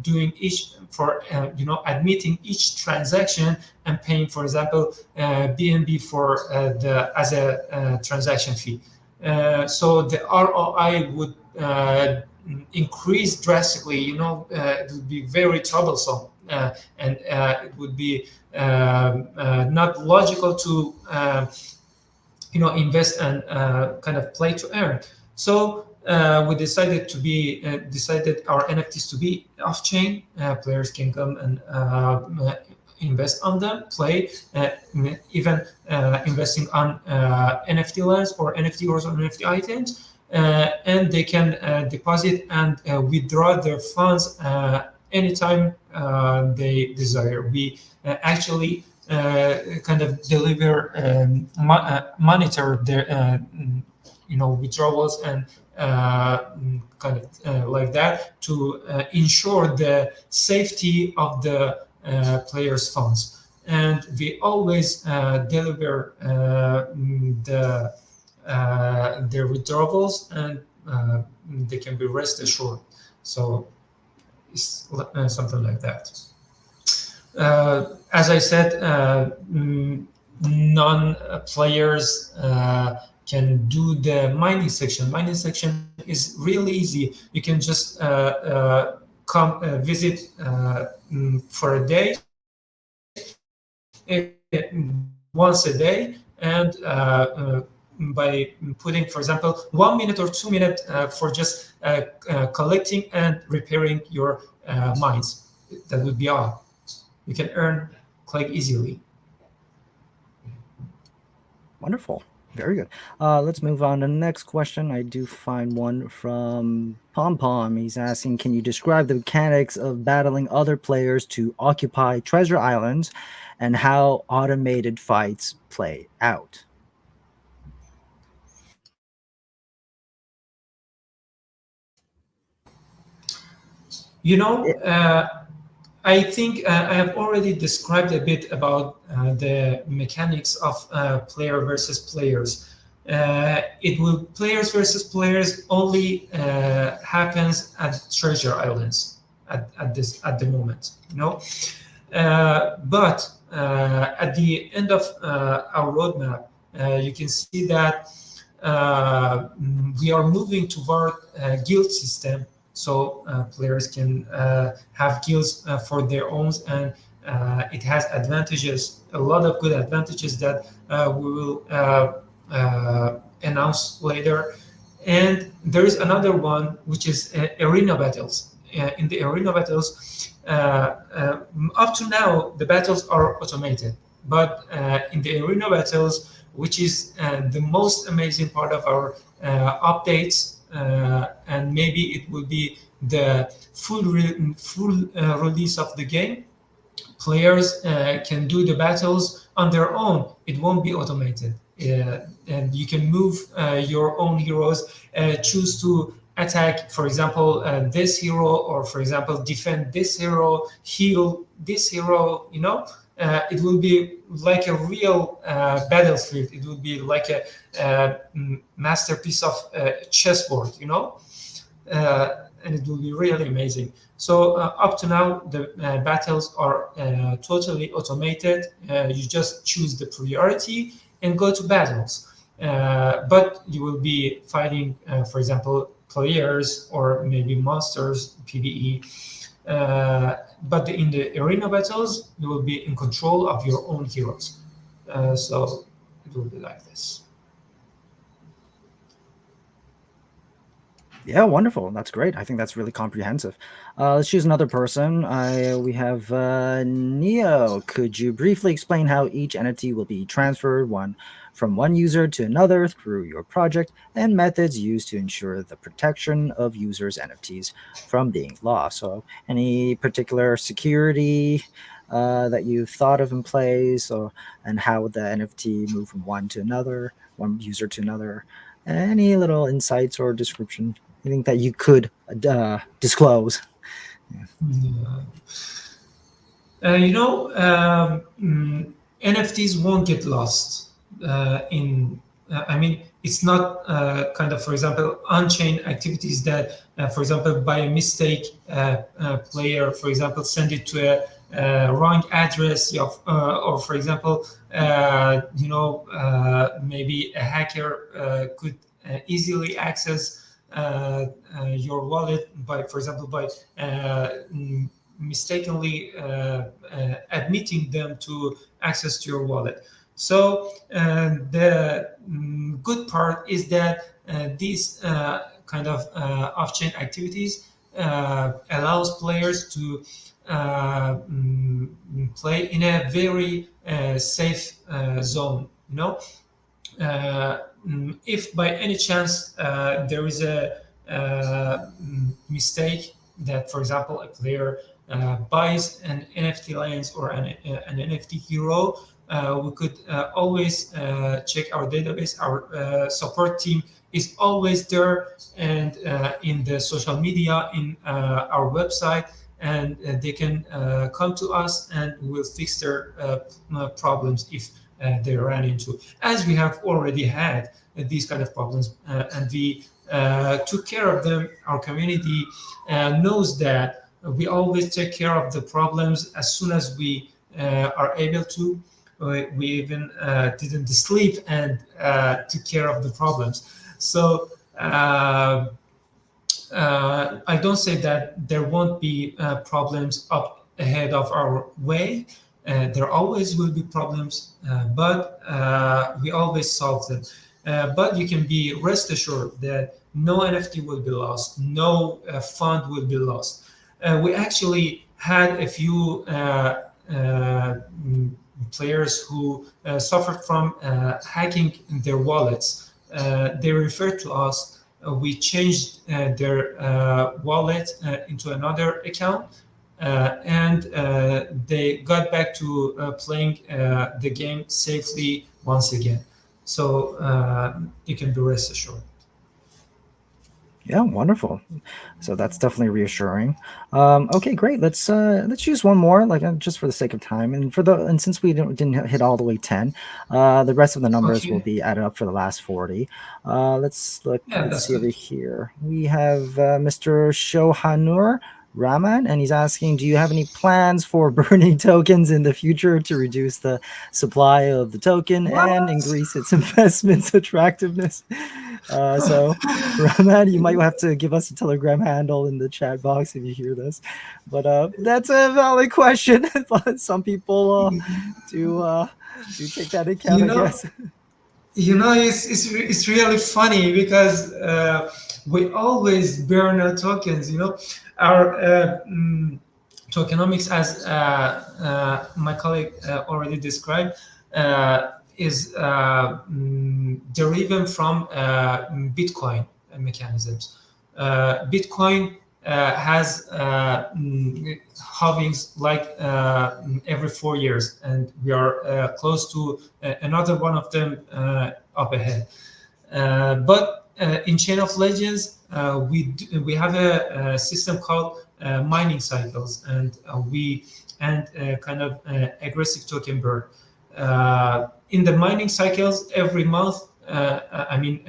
doing each for admitting each transaction and paying, for example, BNB for the as a transaction fee. So the ROI would increase drastically. It would be very troublesome, and it would be not logical to invest and kind of play to earn. So we decided our NFTs to be off chain. Players can come and invest on them, play, even investing on NFT lands or NFT or NFT items, and they can deposit and withdraw their funds anytime they desire. We actually kind of deliver, monitor their withdrawals and kind of like that to ensure the safety of the players' funds. And we always deliver their withdrawals, and they can be rest assured. So it's something like that. As I said, non-players can do the mining section. Mining section is really easy. You can just come visit for a day, once a day, and by putting, for example, 1 minute or 2 minutes for just collecting and repairing your mines. That would be all. You can earn CLEG easily. Wonderful. Very good. Let's move on to the next question. I do find one from Pom Pom. He's asking, can you describe the mechanics of battling other players to occupy treasure islands and how automated fights play out? You know, I think I have already described a bit about the mechanics of player versus players. It will players versus players only happens at treasure islands at the moment, you know. But at the end of our roadmap, you can see that we are moving toward a guild system, so players can have guilds for their own, and it has advantages, a lot of good advantages that we will announce later. And there is another one, which is arena battles. In the arena battles, up to now, the battles are automated, but in the arena battles, which is the most amazing part of our updates, and maybe it will be the full release of the game. Players can do the battles on their own. It won't be automated, and you can move your own heroes, choose to attack, for example, this hero, or for example, defend this hero, heal this hero. You know, it will be like a real battlefield. It will be like a masterpiece of chessboard, you know, and it will be really amazing. So up to now, the battles are totally automated. You just choose the priority and go to battles. But you will be fighting, for example, players or maybe monsters, PvE. But in the arena battles, you will be in control of your own heroes. So it will be like this. Yeah, wonderful. That's great. I think that's really comprehensive. Let's choose another person. We have Neo. Could you briefly explain how each NFT will be transferred from one user to another through your project, and methods used to ensure the protection of users' NFTs from being lost? So, any particular security that you've thought of in place, and how the NFT move from one to another, one user to another? Any little insights or description? Anything that you could disclose? You know, NFTs won't get lost I mean, it's not kind of, for example, on-chain activities that, for example, by a mistake, player, for example, send it to a wrong address, or for example, you know, maybe a hacker could easily access your wallet by, for example, by mistakenly admitting them to access to your wallet. So the good part is that these kind of off-chain activities allows players to play in a very safe zone. You know, if by any chance there is a mistake that, for example, a player buys an NFT lens or an NFT hero, we could always check our database. Our support team is always there, and in the social media, in our website, and they can come to us and we'll fix their problems if they ran into, as we have already had these kind of problems, and we took care of them. Our community knows that we always take care of the problems as soon as we are able to. We even didn't sleep and took care of the problems. So I don't say that there won't be problems up ahead of our way. There always will be problems, but we always solve them. But you can be rest assured that no NFT will be lost, no fund will be lost. We actually had a few players who suffered from hacking their wallets. They referred to us. We changed their wallet into another account, and they got back to playing the game safely once again. So you can be rest assured. Yeah, wonderful. So that's definitely reassuring. Okay, great. Let's use one more, like just for the sake of time, and since we didn't hit all the way 10, the rest of the numbers will Okay. be added up for the last 40. Let's look. Yeah, Let's that's see over good. here. We have Mr. Shohanur Rahman, and he's asking, do you have any plans for burning tokens in the future to reduce the supply of the token and What? increase its investment's attractiveness? So Rahman, you might have to give us a Telegram handle in the chat box if you hear this. But that's a valid question. But some people do do take that into account, You I know, guess. it's really funny because we always burn our tokens. Our tokenomics, as my colleague already described, is derived from Bitcoin mechanisms. Bitcoin has halvings like every 4 years, and we are close to another one of them up ahead. But in Chain of Legends, we have a system called mining cycles, and kind of aggressive token burn. In the mining cycles, every month, I mean,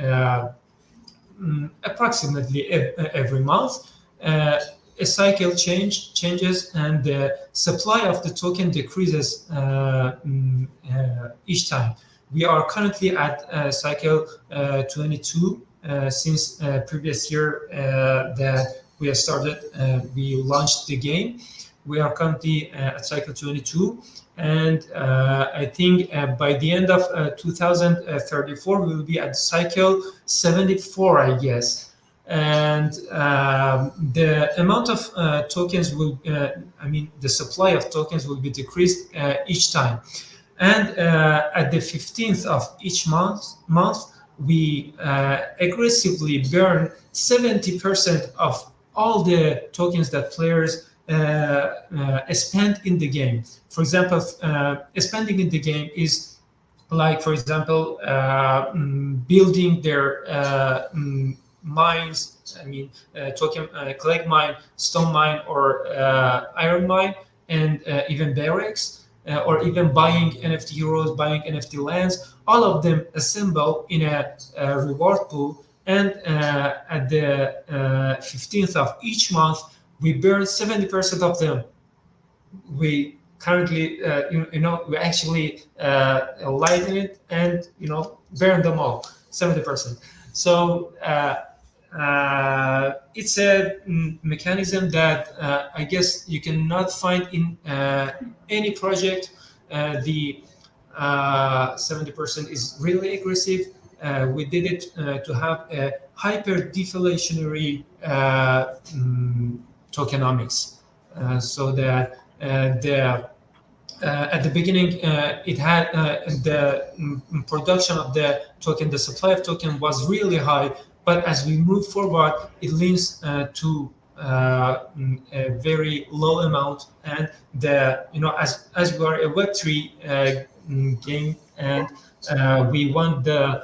approximately every month, uh, a cycle changes and the supply of the token decreases each time. We are currently at cycle 22 since previous year that we have started. We launched the game. We are currently at cycle 22, and I think by the end of 2034 we will be at cycle 74, I guess. And the amount of tokens will, I mean, the supply of tokens will be decreased each time. And at the 15th of each month we aggressively burn 70% of all the tokens that players spend in the game. For example, spending in the game is like, for example, building their mines. I mean, token CLEG mine, stone mine, or iron mine, and even barracks, or even buying NFT euros, buying NFT lands. All of them assemble in a reward pool, and at the 15th of each month, we burn 70% of them. We currently, we actually lighten it and burn them all, 70%. So it's a mechanism that I guess you cannot find in any project. The 70% is really aggressive. We did it to have a hyper deflationary tokenomics, so that the at the beginning, it had the production of the token, the supply of token was really high. But as we move forward, it leans to a very low amount. And as we are a Web3 game, and we want the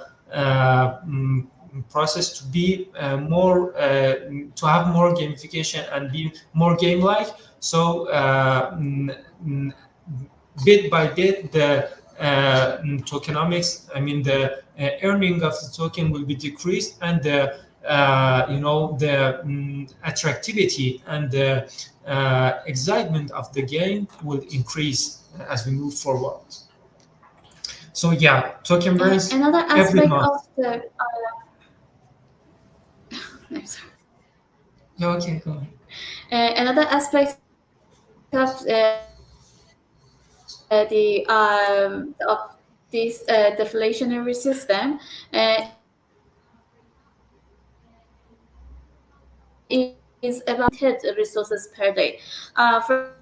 process to be more to have more gamification and be more game-like. So bit by bit, the tokenomics, I mean, the earning of the token will be decreased, and the the attractivity and the excitement of the game will increase as we move forward. So yeah, token burns Another every aspect month. of the I'm sorry. Yeah, okay, go on. Another aspect of this deflationary system is about resources per day. For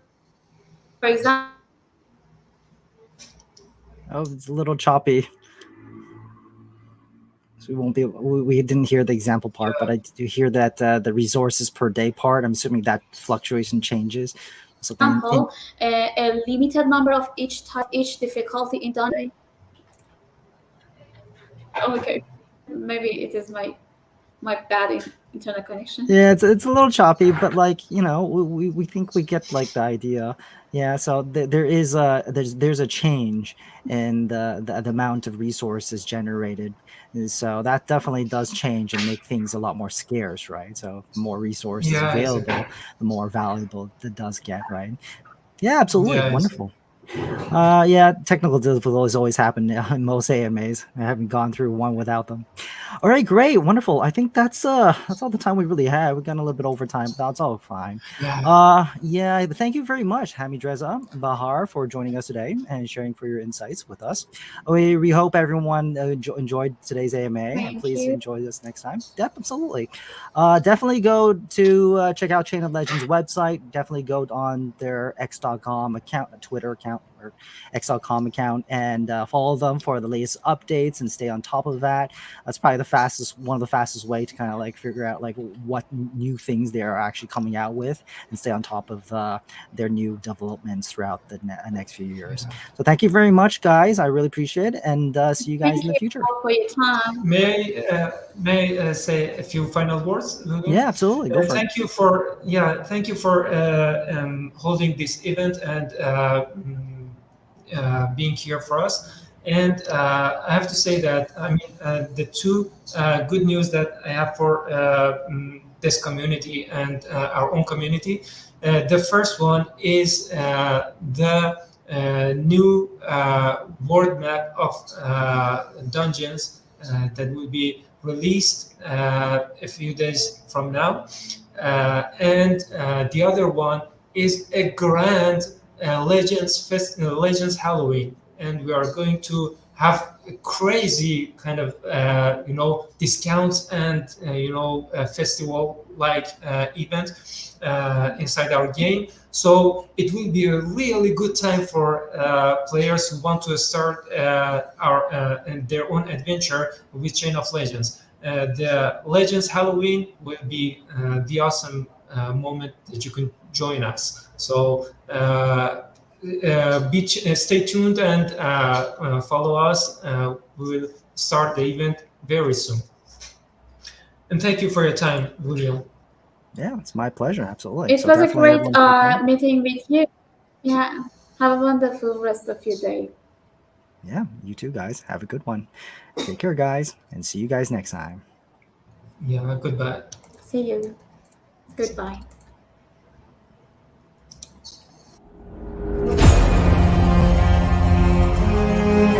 example, Oh, it's a little choppy. So we won't be. We didn't hear the example part, but I do hear that the resources per day part. I'm assuming that fluctuation changes. Something in a limited number of each difficulty in done. Okay, maybe it is my my bad internet connection. Yeah, it's a little choppy, but like we think we get like the idea. Yeah, so there is there's a change in the amount of resources generated, and so that definitely does change and make things a lot more scarce, right? So the more resources Yeah, exactly. available, the more valuable it does get, right? Yeah, absolutely, Yeah, exactly. wonderful. Yeah, technical difficulties always happen in most AMAs. I haven't gone through one without them. All right, great, wonderful. I think that's all the time we really have. We're going a little bit over time, but that's all fine. Yeah, Yeah, but thank you very much, Hamidreza Bahar, for joining us today and sharing for your insights with us. We hope everyone enjoyed today's AMA, and Thank please you. enjoy this next time. Yep, absolutely. Definitely go to check out Chain of Legends website. Definitely go on their x.com account, Twitter account, or x.com account, and follow them for the latest updates and stay on top of that. That's probably one of the fastest way to kind of like figure out like what new things they are actually coming out with and stay on top of their new developments throughout the next few years. yeah. So thank you very much, guys. I really appreciate it, and see you guys Thank in the you future. all for your time. May I say a few final words, William? Yeah, absolutely. Go for it. Thank you for holding this event and being here for us. And I have to say that I mean the two good news that I have for this community and our own community. The first one is the new world map of dungeons that will be released a few days from now. And the other one is a grand Legends Halloween, and we are going to have a crazy kind of discounts and festival like event inside our game. So it will be a really good time for players who want to start and their own adventure with Chain of Legends. The Legends Halloween will be the awesome moment that you can join us. So stay tuned and follow us. We will start the event very soon. And thank you for your time, William. Yeah, it's my pleasure. Absolutely. It So was a definitely, great everyone, take care. meeting with you. Yeah. Have a wonderful rest of your day. Yeah, you too, guys. Have a good one. Take care, guys, and see you guys next time. Yeah, goodbye. See you. Goodbye.